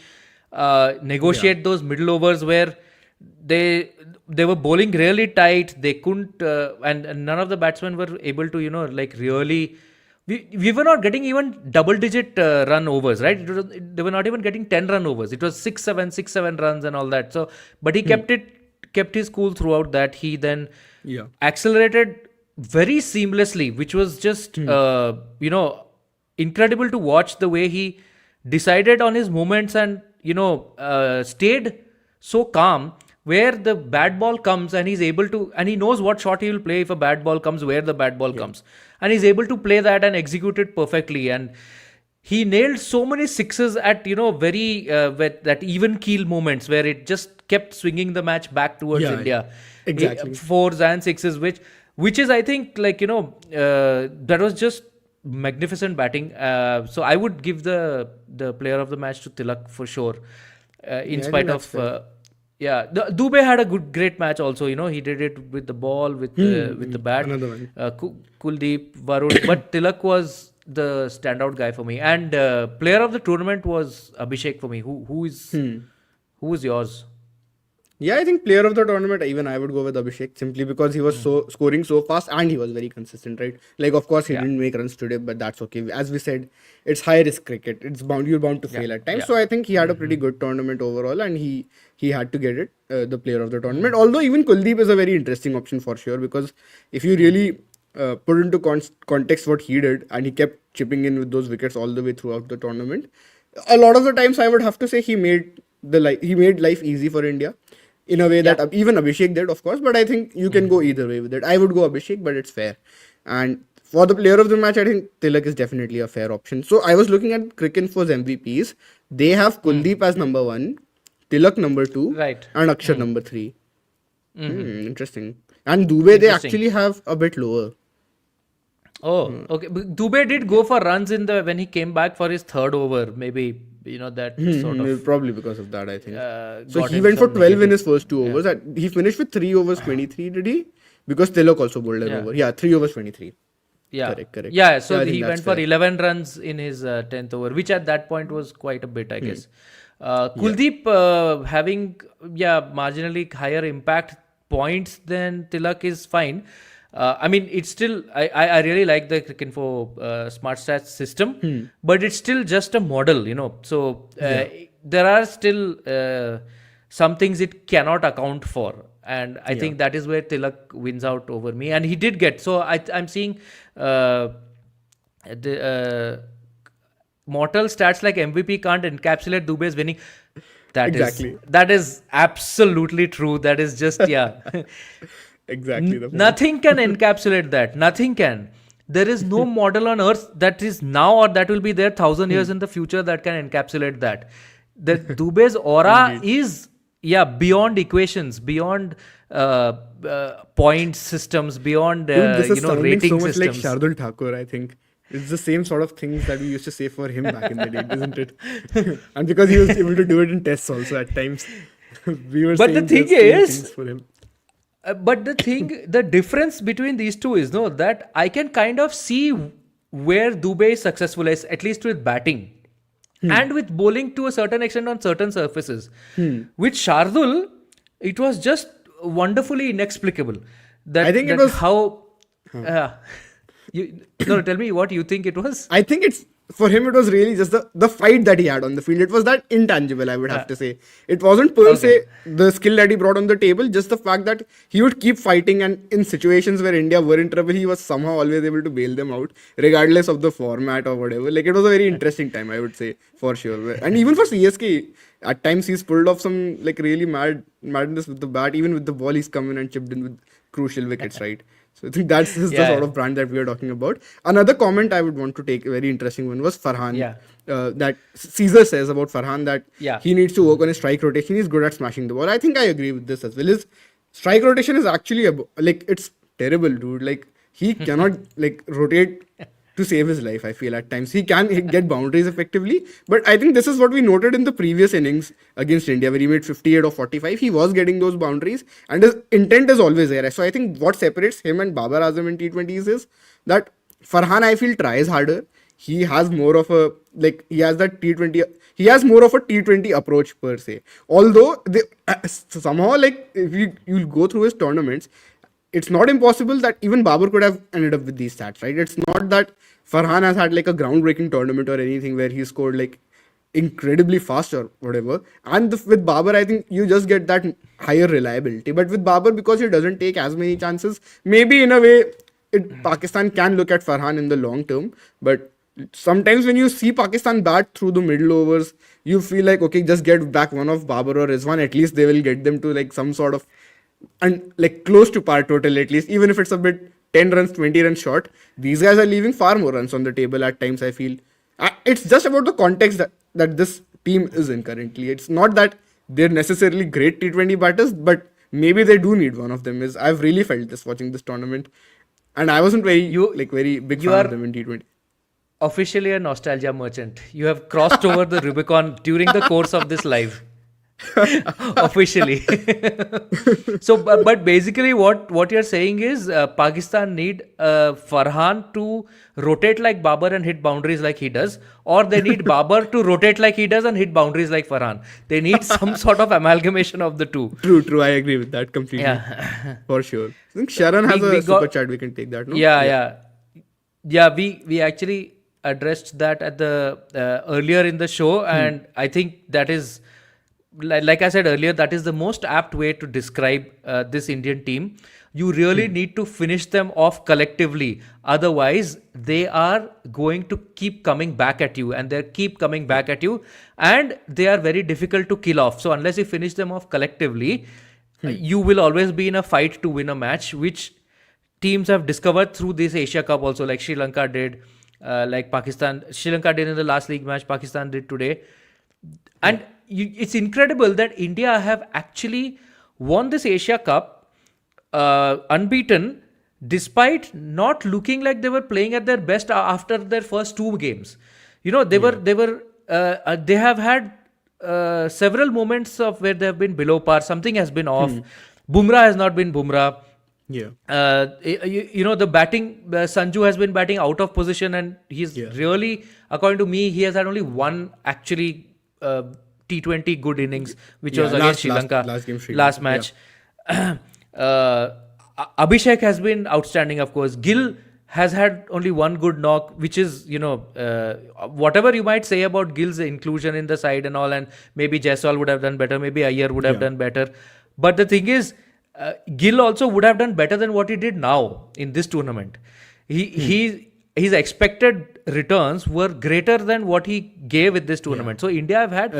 negotiate those middle overs where they were bowling really tight. They couldn't, and none of the batsmen were able to, really. We were not getting even double-digit run overs, right? They were not even getting 10-run overs. It was 6-7 runs and all that. So, but he kept his cool throughout that. He then accelerated very seamlessly, which was just incredible to watch the way he decided on his movements and stayed so calm. Where the bad ball comes and he's able to, and he knows what shot he will play if a bad ball comes, where the bad ball comes, and he's able to play that and execute it perfectly. And he nailed so many sixes at very that even keel moments where it just kept swinging the match back towards India. Exactly. 4s and 6s, which is I think that was just magnificent batting. So I would give the player of the match to Tilak for sure. In spite of. Dubey had a great match also. He did it with the ball, with the bat. Another one. Kuldeep, Varun, but Tilak was the standout guy for me. And player of the tournament was Abhishek for me. Who is yours? Yeah, I think player of the tournament, even I would go with Abhishek simply because he was scoring so fast and he was very consistent, right? Like, of course, he didn't make runs today, but that's okay. As we said, it's high risk cricket. You're bound to fail at times. So I think he had a pretty good tournament overall, and he had to get it, the player of the tournament. Although even Kuldeep is a very interesting option for sure, because if you really put into context what he did, and he kept chipping in with those wickets all the way throughout the tournament, a lot of the times I would have to say he made life easy for India. In a way that even Abhishek did, of course, but I think you can go either way with it. I would go Abhishek, but it's fair. And for the player of the match, I think Tilak is definitely a fair option. So I was looking at Cricinfo's MVPs. They have Kuldeep as number 1, Tilak number 2, right, and Akshar number 3. Interesting. And Dubey, they actually have a bit lower. Oh, okay. Dubey did go for runs when he came back for his 3rd over, maybe. That sort of probably because of that, I think. So he went for 12 in his first 2 overs. He finished with 3 overs 23, did he? Because Tilak also bowled an over. Yeah, 3 overs 23. Yeah, correct. Yeah, so he went for 11 runs in his 10th over, which at that point was quite a bit, I guess. Kuldeep having marginally higher impact points than Tilak is fine. I mean, it's still, I really like the Cricinfo Smart Stats system, but it's still just a model, So there are still some things it cannot account for. And I think that is where Tilak wins out over me. And he did get, so I'm seeing mortal stats like MVP can't encapsulate Dubey's winning. That is absolutely true. That is just, Exactly. Nothing can encapsulate that. Nothing can. There is no model on earth that is now or that will be there 1,000 years in the future that can encapsulate that. The Dubey's aura is beyond equations, beyond point systems, beyond this is rating so much systems. Like Shardul Thakur, I think. It's the same sort of things that we used to say for him back in the day, isn't it? And because he was able to do it in tests also at times. We were but saying the thing things is, for him. But the difference between these two is that I can kind of see where Dubey is successful, at least with batting and with bowling to a certain extent on certain surfaces. With Shardul, it was just wonderfully inexplicable. I think it was how. Tell me what you think it was. I think it's for him, it was really just the fight that he had on the field. It was that intangible, I would have to say. It wasn't per se the skill that he brought on the table, just the fact that he would keep fighting, and in situations where India were in trouble, he was somehow always able to bail them out, regardless of the format or whatever. Like, it was a very interesting time, I would say, for sure. And even for CSK, at times he's pulled off some like really madness with the bat. Even with the ball, he's come in and chipped in with crucial wickets, right? So I think that's the sort of brand that we are talking about. Another comment I would want to take, a very interesting one, was Farhan. That Caesar says about Farhan that he needs to work on his strike rotation. He's good at smashing the ball. I think I agree with this as well. His strike rotation is actually like, it's terrible, dude. Like, he cannot like rotate to save his life. I feel at times he can get boundaries effectively, but I think this is what we noted in the previous innings against India, where he made 58 or 45. He was getting those boundaries, and his intent is always there. So I think what separates him and Babar Azam in T20s is that Farhan, I feel, tries harder. He has more of a he has that T20. He has more of a T20 approach per se. Although somehow, like, if you'll go through his tournaments, it's not impossible that even Babar could have ended up with these stats, right? It's not that Farhan has had like a groundbreaking tournament or anything where he scored like incredibly fast or whatever. And with Babar, I think you just get that higher reliability. But with Babar, because he doesn't take as many chances, maybe in a way, Pakistan can look at Farhan in the long term. But sometimes when you see Pakistan bat through the middle overs, you feel like, okay, just get back one of Babar or Rizwan. At least they will get them to like some sort of, and like close to par total, at least, even if it's a bit 10 runs, 20 runs short. These guys are leaving far more runs on the table at times, I feel. It's just about the context that this team is in currently. It's not that they're necessarily great T20 batters, but maybe they do need one of them. I've really felt this watching this tournament, and I wasn't very big fan of them in T20. Officially a nostalgia merchant. You have crossed over the Rubicon during the course of this live. Officially. So but basically what you're saying is Pakistan need Farhan to rotate like Babar and hit boundaries like he does, or they need Babar to rotate like he does and hit boundaries like Farhan. They need some sort of amalgamation of the two. True, I agree with that completely. For sure. I think Sharon has a super chat, we can take that, no? Yeah, we actually addressed that at the earlier in the show, and I think that is, like I said earlier, that is the most apt way to describe this Indian team. You really need to finish them off collectively. Otherwise, they are going to keep coming back at you, and they keep coming back at you, and they are very difficult to kill off. So unless you finish them off collectively, you will always be in a fight to win a match, which teams have discovered through this Asia Cup also, like Sri Lanka did, like Pakistan. Sri Lanka did in the last league match, Pakistan did today. And it's incredible that India have actually won this Asia Cup unbeaten, despite not looking like they were playing at their best after their first two games. You know, they have had several moments of where they have been below par. Something has been off. Bumrah has not been Bumrah. The batting, Sanju has been batting out of position, and he's really, according to me, he has had only one actually T20 good innings, which was against Sri Lanka last match. Abhishek has been outstanding, of course. Gill has had only one good knock, which is, whatever you might say about Gill's inclusion in the side and all, and maybe Jaiswal would have done better, maybe Iyer would have done better. But the thing is, Gill also would have done better than what he did now in this tournament. His expected returns were greater than what he gave with this tournament. So India have had,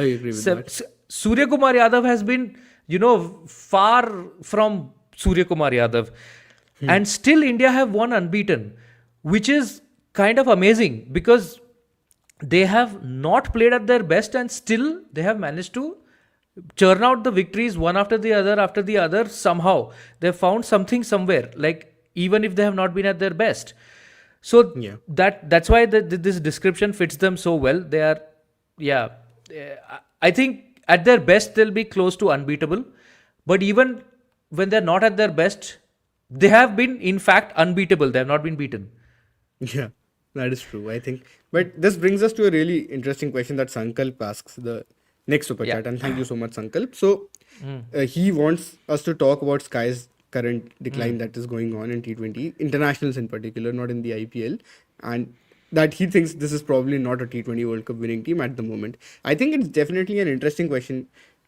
Surya Kumar Yadav has been, far from Surya Kumar Yadav. And still India have won unbeaten, which is kind of amazing, because they have not played at their best and still they have managed to churn out the victories one after the other. Somehow they found something somewhere, like even if they have not been at their best. So that's why this description fits them so well. They are, I think at their best they'll be close to unbeatable, but even when they're not at their best, they have been in fact unbeatable. They have not been beaten. Yeah, that is true, I think. But this brings us to a really interesting question that Sankalp asks, the next super chat, and thank you so much, Sankalp. So he wants us to talk about Sky's current decline that is going on in T20, internationals in particular, not in the IPL. And that he thinks this is probably not a T20 World Cup winning team at the moment. I think it's definitely an interesting question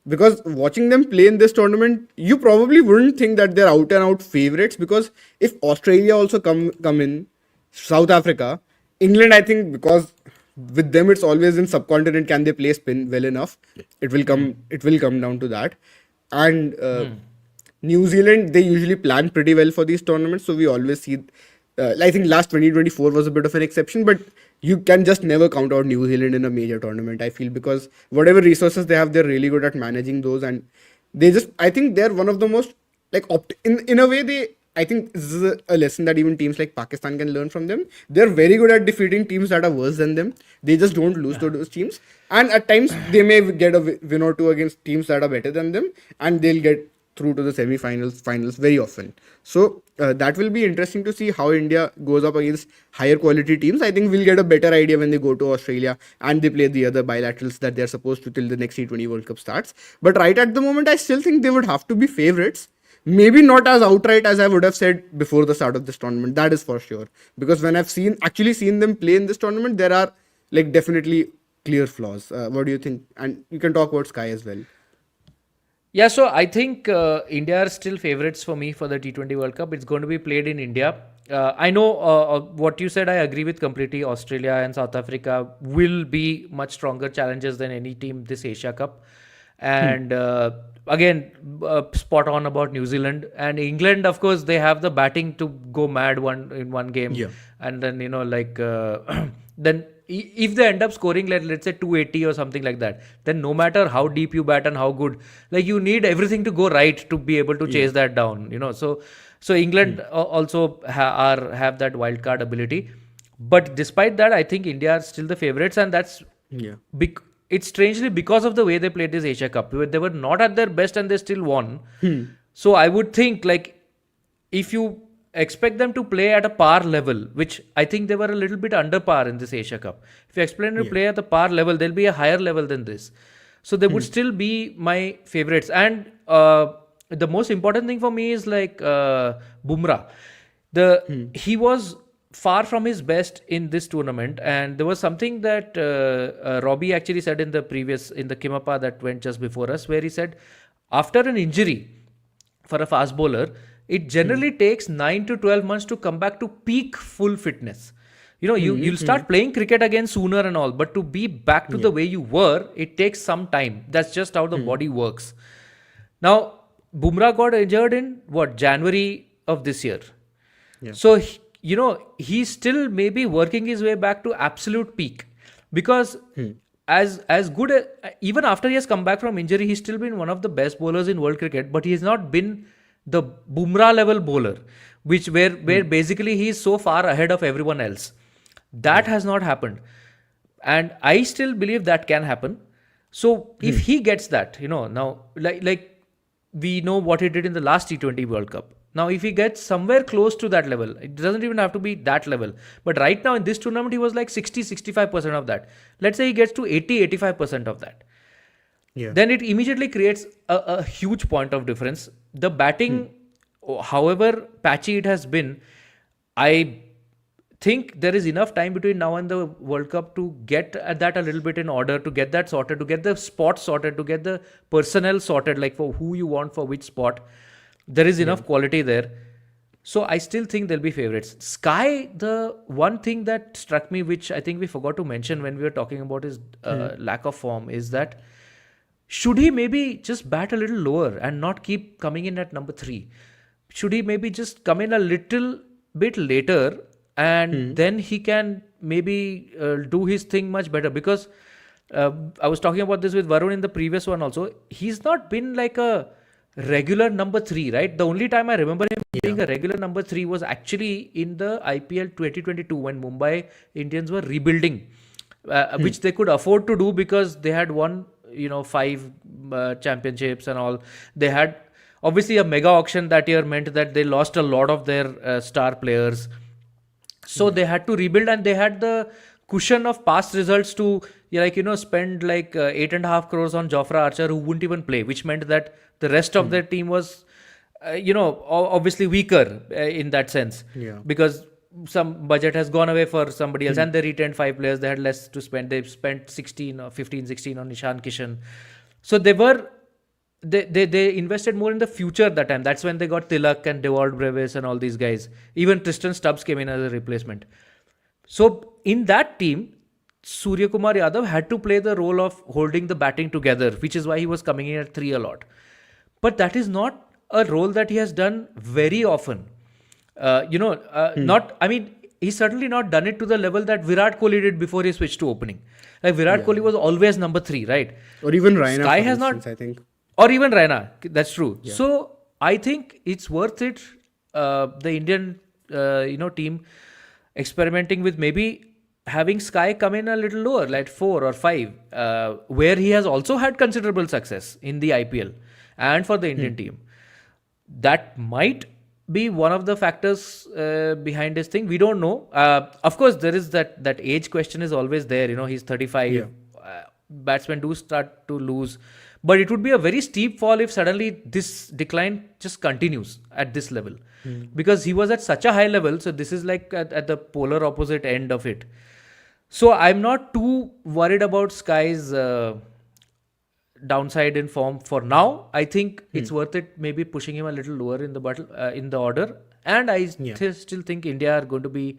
because watching them play in this tournament, you probably wouldn't think that they're out and out favorites, because if Australia also come in, South Africa, England, I think because with them it's always in subcontinent, can they play spin well enough? It will come down to that. And New Zealand, they usually plan pretty well for these tournaments, so we always see. I think last 2024 was a bit of an exception, but you can just never count out New Zealand in a major tournament, I feel, because whatever resources they have, they're really good at managing those, and I think they're one of the most, like, in a way, I think this is a lesson that even teams like Pakistan can learn from them. They're very good at defeating teams that are worse than them. They just don't lose to those teams, and at times they may get a win or two against teams that are better than them, and they'll get through to the finals very often. So that will be interesting to see how India goes up against higher quality teams. I think we'll get a better idea when they go to Australia and they play the other bilaterals that they're supposed to till the next T20 World Cup starts. But right at the moment, I still think they would have to be favorites. Maybe not as outright as I would have said before the start of this tournament. That is for sure. Because when I've actually seen them play in this tournament, there are, like, definitely clear flaws. What do you think? And you can talk about Sky as well. Yeah, so I think India are still favorites for me for the T20 World Cup. It's going to be played in India. I know what you said, I agree with completely. Australia and South Africa will be much stronger challenges than any team this Asia Cup. And again, spot on about New Zealand. And England, of course, they have the batting to go mad in one game. Yeah. And then, then if they end up scoring, let's say 280 or something like that, then no matter how deep you bat and how good, like, you need everything to go right to be able to chase that down, So England also have that wild card ability. But despite that, I think India are still the favorites, and that's it's strangely because of the way they played this Asia Cup. They were not at their best and they still won. So I would think, like, if you expect them to play at a par level, which I think they were a little bit under par in this Asia Cup. If you expect them to play at the par level, they'll be a higher level than this. So they would still be my favorites. And the most important thing for me is, like, Bumrah. He was far from his best in this tournament, and there was something that Robbie actually said in the Kimapa that went just before us, where he said after an injury for a fast bowler, it generally takes 9 to 12 months to come back to peak full fitness. You'll start playing cricket again sooner and all, but to be back to the way you were, it takes some time. That's just how the body works. Now, Bumrah got injured in January of this year. Yeah. So, he's still maybe working his way back to absolute peak, because as good even after he has come back from injury, he's still been one of the best bowlers in world cricket, but he has not been the Bumrah level bowler, where basically he is so far ahead of everyone else. That has not happened, and I still believe that can happen. So if he gets that, now, like we know what he did in the last T20 World Cup. Now, if he gets somewhere close to that level, it doesn't even have to be that level. But right now in this tournament, he was like 60-65% of that. Let's say he gets to 80-85% of that. Yeah. Then it immediately creates a huge point of difference. The batting, however patchy it has been, I think there is enough time between now and the World Cup to get that a little bit in order, to get that sorted, to get the spot sorted, to get the personnel sorted, like for who you want for which spot. There is enough quality there. So I still think they'll be favorites. Sky, the one thing that struck me, which I think we forgot to mention when we were talking about his lack of form, is that should he maybe just bat a little lower and not keep coming in at number 3? Should he maybe just come in a little bit later, and then he can maybe do his thing much better? Because I was talking about this with Varun in the previous one also. He's not been like a regular number 3, right? The only time I remember him being a regular number 3 was actually in the IPL 2022 when Mumbai Indians were rebuilding, which they could afford to do because they had won 5 championships and all. They had obviously a mega auction that year meant that they lost a lot of their star players. So they had to rebuild, and they had the cushion of past results to spend like 8.5 crores on Jofra Archer, who wouldn't even play, which meant that the rest of their team was obviously weaker in that sense, because some budget has gone away for somebody else, and they retained 5 players. They had less to spend. They spent 16 or 15, 16 on Nishan Kishan. So they invested more in the future that time. That's when they got Tilak and Devald Brevis and all these guys. Even Tristan Stubbs came in as a replacement. So in that team, Surya Kumar Yadav had to play the role of holding the batting together, which is why he was coming in at 3 a lot. But that is not a role that he has done very often. He's certainly not done it to the level that Virat Kohli did before he switched to opening. Like Virat Kohli was always number 3, right? Or even Raina, Sky for has instance, not, I think. or even Raina. That's true. Yeah. So I think it's worth it. The Indian, team experimenting with maybe having Sky come in a little lower, like 4 or 5, where he has also had considerable success in the IPL and for the Indian team. That might be one of the factors behind this thing. We don't know. Of course, there is that age question is always there. He's 35. Yeah. Batsmen do start to lose. But it would be a very steep fall if suddenly this decline just continues at this level. Because he was at such a high level. So this is like at the polar opposite end of it. So I'm not too worried about Sky's downside in form for now. I think it's worth it maybe pushing him a little lower in the in the order. And I still think India are going to be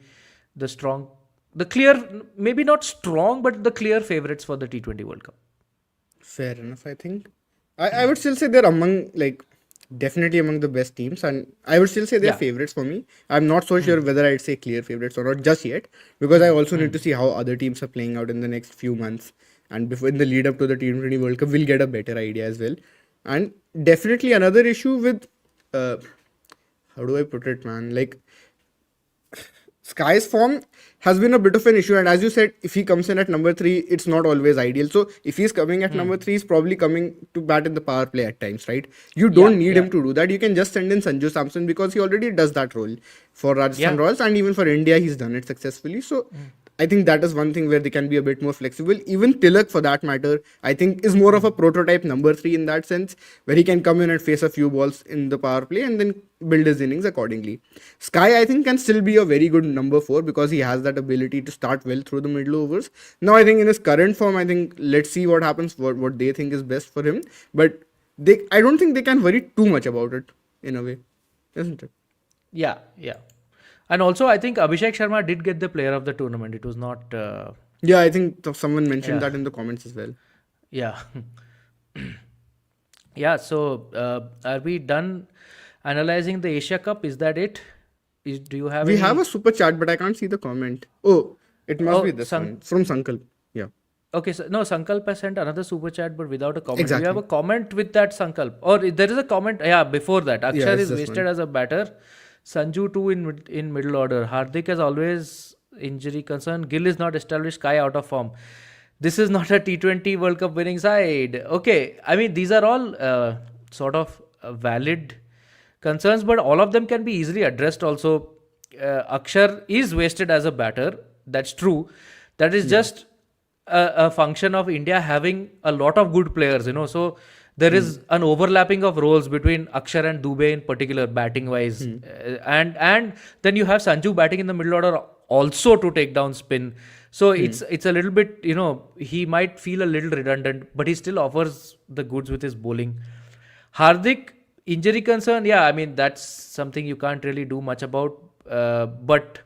the clear, maybe not strong, but the clear favorites for the T20 World Cup. Fair enough, I think. I would still say they're definitely among the best teams, and I would still say they're favorites for me. I'm not so sure whether I'd say clear favorites or not just yet, because I also need to see how other teams are playing out in the next few months. And before in the lead up to the T20 World Cup, we'll get a better idea as well. And definitely another issue with, how do I put it, man? Sky's form has been a bit of an issue, and as you said, if he comes in at number 3, it's not always ideal. So if he's coming at number 3, he's probably coming to bat in the power play at times, right? You don't need him to do that. You can just send in Sanju Samson because he already does that role for Rajasthan Royals, and even for India, he's done it successfully. So I think that is one thing where they can be a bit more flexible. Even Tilak, for that matter, I think is more of a prototype number 3 in that sense, where he can come in and face a few balls in the power play and then build his innings accordingly. Sky, I think, can still be a very good number 4 because he has that ability to start well through the middle overs. Now, I think in his current form, I think let's see what happens, what they think is best for him. But I don't think they can worry too much about it in a way, isn't it? Yeah. And also, I think Abhishek Sharma did get the player of the tournament. It was not... Yeah, I think someone mentioned that in the comments as well. Yeah. So are we done analyzing the Asia Cup? Is that it? Do you have We have a super chat, but I can't see the comment. Oh, it must be this one. From Sankalp. Yeah. Okay, so no, Sankalp has sent another super chat, but without a comment. Exactly. Do you have a comment with that, Sankalp? Or there is a comment, before that. Akshar is wasted as a batter. Sanju too in middle order. Hardik has always injury concern. Gill is not established. Sky out of form. This is not a T20 World Cup winning side. Okay, I mean these are all sort of valid concerns, but all of them can be easily addressed. Also, Akshar is wasted as a batter. That's true. That is just a function of India having a lot of good players. So. There is an overlapping of roles between Akshar and Dubey in particular, batting wise, and then you have Sanju batting in the middle order also to take down spin. So it's a little bit, he might feel a little redundant, but he still offers the goods with his bowling. Hardik, injury concern, I mean that's something you can't really do much about. But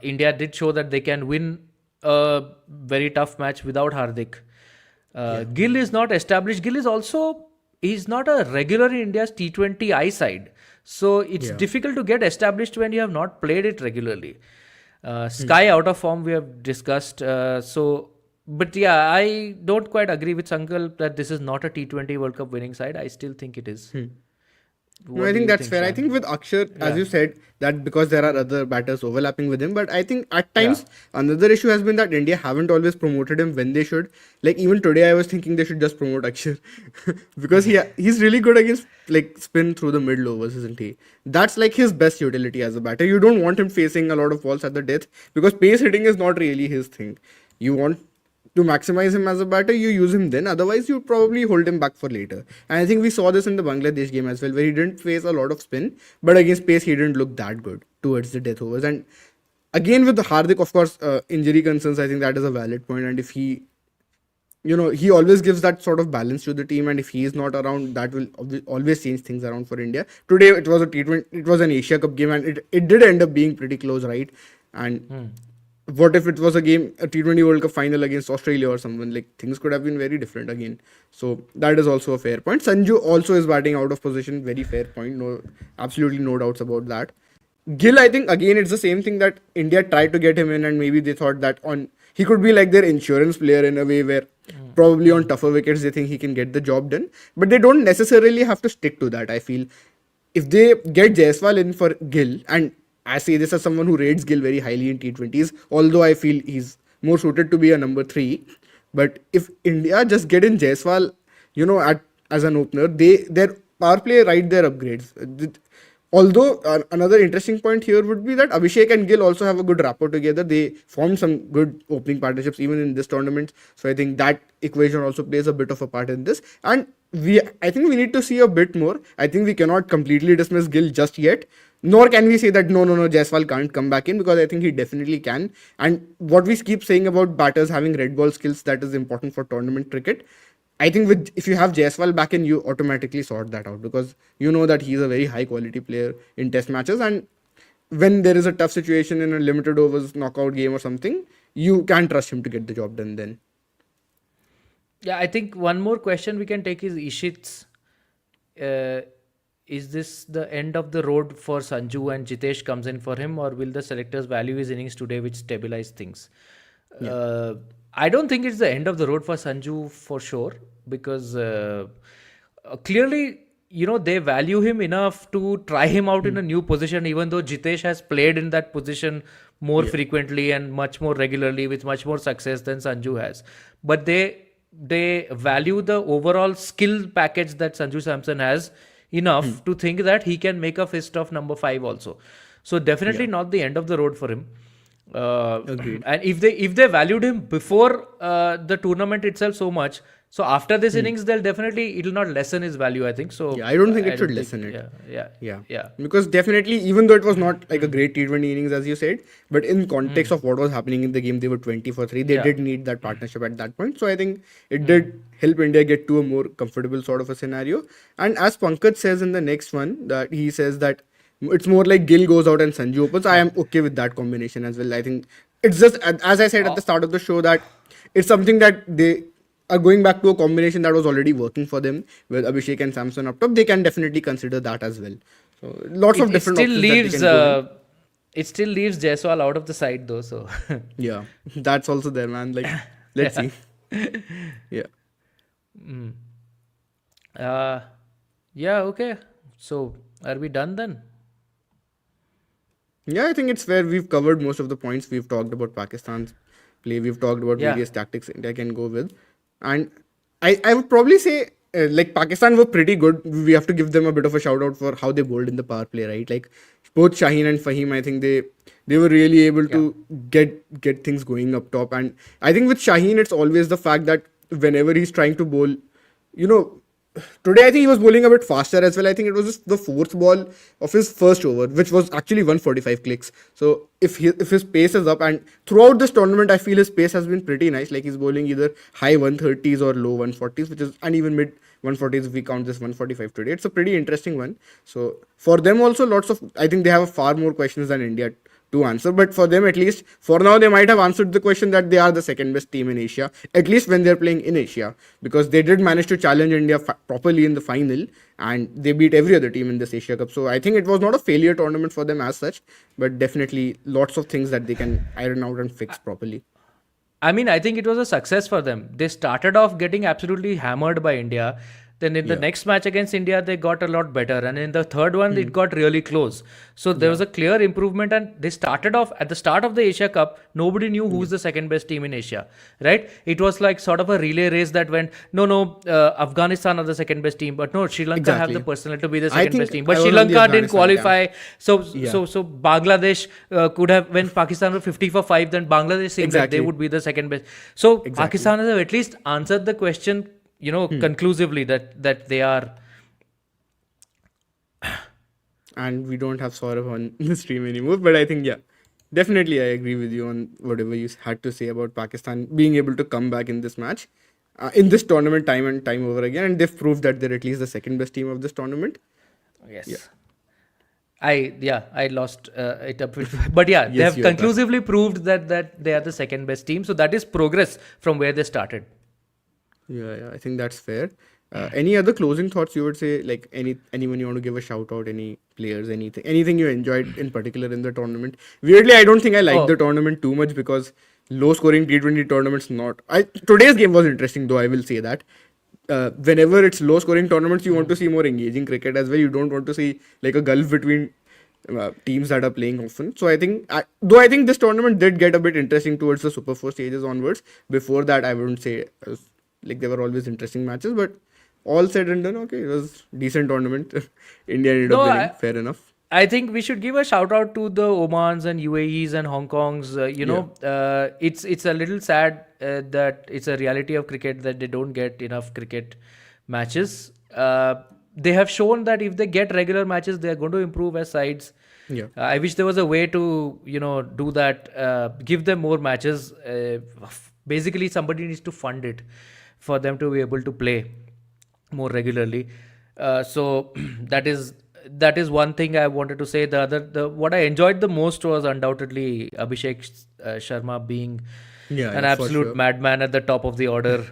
India did show that they can win a very tough match without Hardik. Gill is not established. Gill is also, he's not a regular in India's T20 I side. So it's difficult to get established when you have not played it regularly. Sky out of form we have discussed. But I don't quite agree with Sankalp that this is not a T20 World Cup winning side. I still think it is. No, I think that's fair. Sam? I think with Akshar, as you said, that because there are other batters overlapping with him, but I think at times another issue has been that India haven't always promoted him when they should. Like even today, I was thinking they should just promote Akshar because he's really good against spin through the middle overs, isn't he? That's his best utility as a batter. You don't want him facing a lot of balls at the death because pace hitting is not really his thing. You want to maximize him as a batter, you use him then. Otherwise, you probably hold him back for later. And I think we saw this in the Bangladesh game as well, where he didn't face a lot of spin, but against pace, he didn't look that good. towards the death overs. And again, with the Hardik, of course, injury concerns, I think that is a valid point. And if he, he always gives that sort of balance to the team, and if he is not around, that will always change things around for India. Today, it was a T20, it was an Asia Cup game, and it did end up being pretty close, right? And what if it was a T20 World Cup final against Australia or someone? Like, things could have been very different again. So that is also a fair point. Sanju also is batting out of position. Very fair point. No, absolutely no doubts about that. Gill, I think again it's the same thing that India tried to get him in, and maybe they thought that he could be like their insurance player in a way where probably on tougher wickets they think he can get the job done, but they don't necessarily have to stick to that. I feel if they get Jaiswal in for Gill, and I say this as someone who rates Gill very highly in T20s, although I feel he's more suited to be a number 3. But if India just get in Jaiswal, as an opener, their power play right there upgrades. Although another interesting point here would be that Abhishek and Gill also have a good rapport together. They formed some good opening partnerships even in this tournament. So I think that equation also plays a bit of a part in this. And I think we need to see a bit more. I think we cannot completely dismiss Gill just yet. Nor can we say that no, Jaiswal can't come back in, because I think he definitely can. And what we keep saying about batters having red ball skills, that is important for tournament cricket. I think if you have Jaiswal back in, you automatically sort that out, because you know that he's a very high quality player in test matches, and when there is a tough situation in a limited overs knockout game or something, you can trust him to get the job done then. Yeah, I think one more question we can take is Ishit's. Is this the end of the road for Sanju and Jitesh comes in for him, or will the selectors value his innings today which stabilize things? Yeah. I don't think it's the end of the road for Sanju for sure, because clearly, they value him enough to try him out in a new position, even though Jitesh has played in that position more frequently and much more regularly with much more success than Sanju has. But they value the overall skill package that Sanju Samson has enough to think that he can make a fist of number 5 also. So definitely not the end of the road for him. Agreed. And if they valued him before the tournament itself so much, so after this innings it'll not lessen his value, I think. So yeah, I don't think it should lessen it. Yeah. Because definitely, even though it was not like a great T20 innings as you said, but in context of what was happening in the game, they were 20 for 3. They did need that partnership at that point. So I think it did help India get to a more comfortable sort of a scenario. And as Pankaj says in the next one, that he says that it's more like Gill goes out and Sanju opens. I am okay with that combination as well. I think it's just, as I said at the start of the show, that it's something that they are going back to a combination that was already working for them with Abhishek and Samson up top. They can definitely consider that as well. So lots of different options that they can do. It still leaves Jaiswal out of the side though. So yeah, that's also there, man. Like, let's see. Yeah. Okay. So are we done then? Yeah, I think it's fair. We've covered most of the points. We've talked about Pakistan's play. We've talked about various tactics India can go with. And I would probably say, Pakistan were pretty good. We have to give them a bit of a shout out for how they bowled in the power play, right? Like, both Shaheen and Fahim, I think they were really able to get things going up top. And I think with Shaheen, it's always the fact that whenever he's trying to bowl, today I think he was bowling a bit faster as well. I think it was just the 4th ball of his first over, which was actually 145 clicks. So if his pace is up, and throughout this tournament I feel his pace has been pretty nice. Like, he's bowling either high 130s or low 140s, which is, and even mid 140s if we count this 145 today. It's a pretty interesting one. So for them also, I think they have far more questions than India to answer, but for them, at least for now, they might have answered the question that they are the second best team in Asia, at least when they're playing in Asia, because they did manage to challenge India properly in the final, and they beat every other team in this Asia Cup. So I think it was not a failure tournament for them as such, but definitely lots of things that they can iron out and fix properly. I mean, I think it was a success for them. They started off getting absolutely hammered by India. Then in the next match against India, they got a lot better. And in the third one, it got really close. So there was a clear improvement. And they started off at the start of the Asia Cup. Nobody knew who's the second best team in Asia, right? It was like sort of a relay race that went, Afghanistan are the second best team. But no, Sri Lanka have the personnel to be the second best team. But Sri Lanka didn't qualify. Yeah. So Bangladesh could have, when Pakistan were 50 for 5, then Bangladesh seemed that they would be the second best. So Pakistan has at least answered the question, conclusively that they are. and we don't have Saurabh on the stream anymore. But I think, yeah, definitely I agree with you on whatever you had to say about Pakistan being able to come back in this match, in this tournament, time and time over again, and they've proved that they're at least the second best team of this tournament. Yes. Yeah. I lost it up, but yeah, they Yes, have you are back. conclusively proved that they are the second best team. So that is progress from where they started. Yeah, I think that's fair. Any other closing thoughts you would say, like anyone you want to give a shout out, any players, anything you enjoyed in particular in the tournament? Weirdly, I don't think I liked the tournament too much because low scoring T20 tournaments not. Today's game was interesting though, I will say that. Whenever it's low scoring tournaments, you want to see more engaging cricket as well. You don't want to see like a gulf between teams that are playing often. So I think, though I think this tournament did get a bit interesting towards the Super 4 stages onwards. Before that, I wouldn't say like there were always interesting matches, but all said and done, okay, it was decent tournament. India ended up winning, fair enough. I think we should give a shout out to the Omans and UAEs and Hong Kongs. It's a little sad that it's a reality of cricket that they don't get enough cricket matches. They have shown that if they get regular matches, they are going to improve as sides. Yeah. I wish there was a way to do that. Give them more matches. Basically, somebody needs to fund it for them to be able to play more regularly. So that is one thing I wanted to say. What I enjoyed the most was undoubtedly Abhishek Sharma being an absolute madman at the top of the order,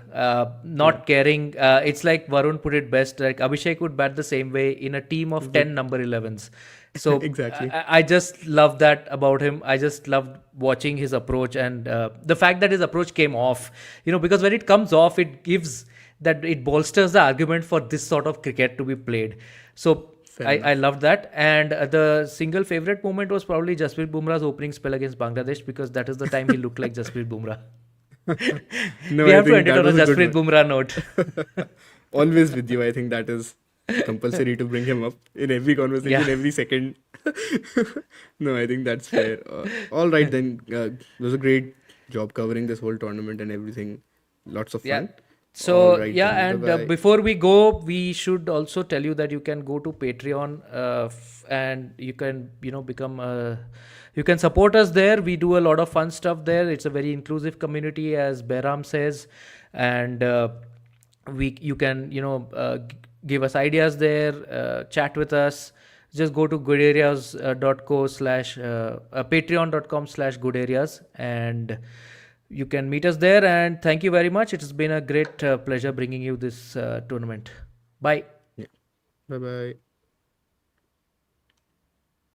not caring. It's like Varun put it best. Like Abhishek would bat the same way in a team of 10 number 11s. So exactly. I just love that about him. I just loved watching his approach and the fact that his approach came off. Because when it comes off, it bolsters the argument for this sort of cricket to be played. So I loved that. And the single favorite moment was probably Jasprit Bumrah's opening spell against Bangladesh, because that is the time he looked like Jasprit Bumrah. We have to end it on a Jasprit Bumrah note. Always with you. I think that is compulsory to bring him up in every conversation, every second. No, I think that's fair. All right, then. It was a great job covering this whole tournament and everything. Lots of fun. So before we go, we should also tell you that you can go to Patreon and you can become you can support us there. We do a lot of fun stuff there. It's a very inclusive community, as Behram says, and you can give us ideas there, chat with us. Just go to patreon.com/goodareas and you can meet us there. And thank you very much. It has been a great pleasure bringing you this tournament. Bye. Yeah. Bye-bye.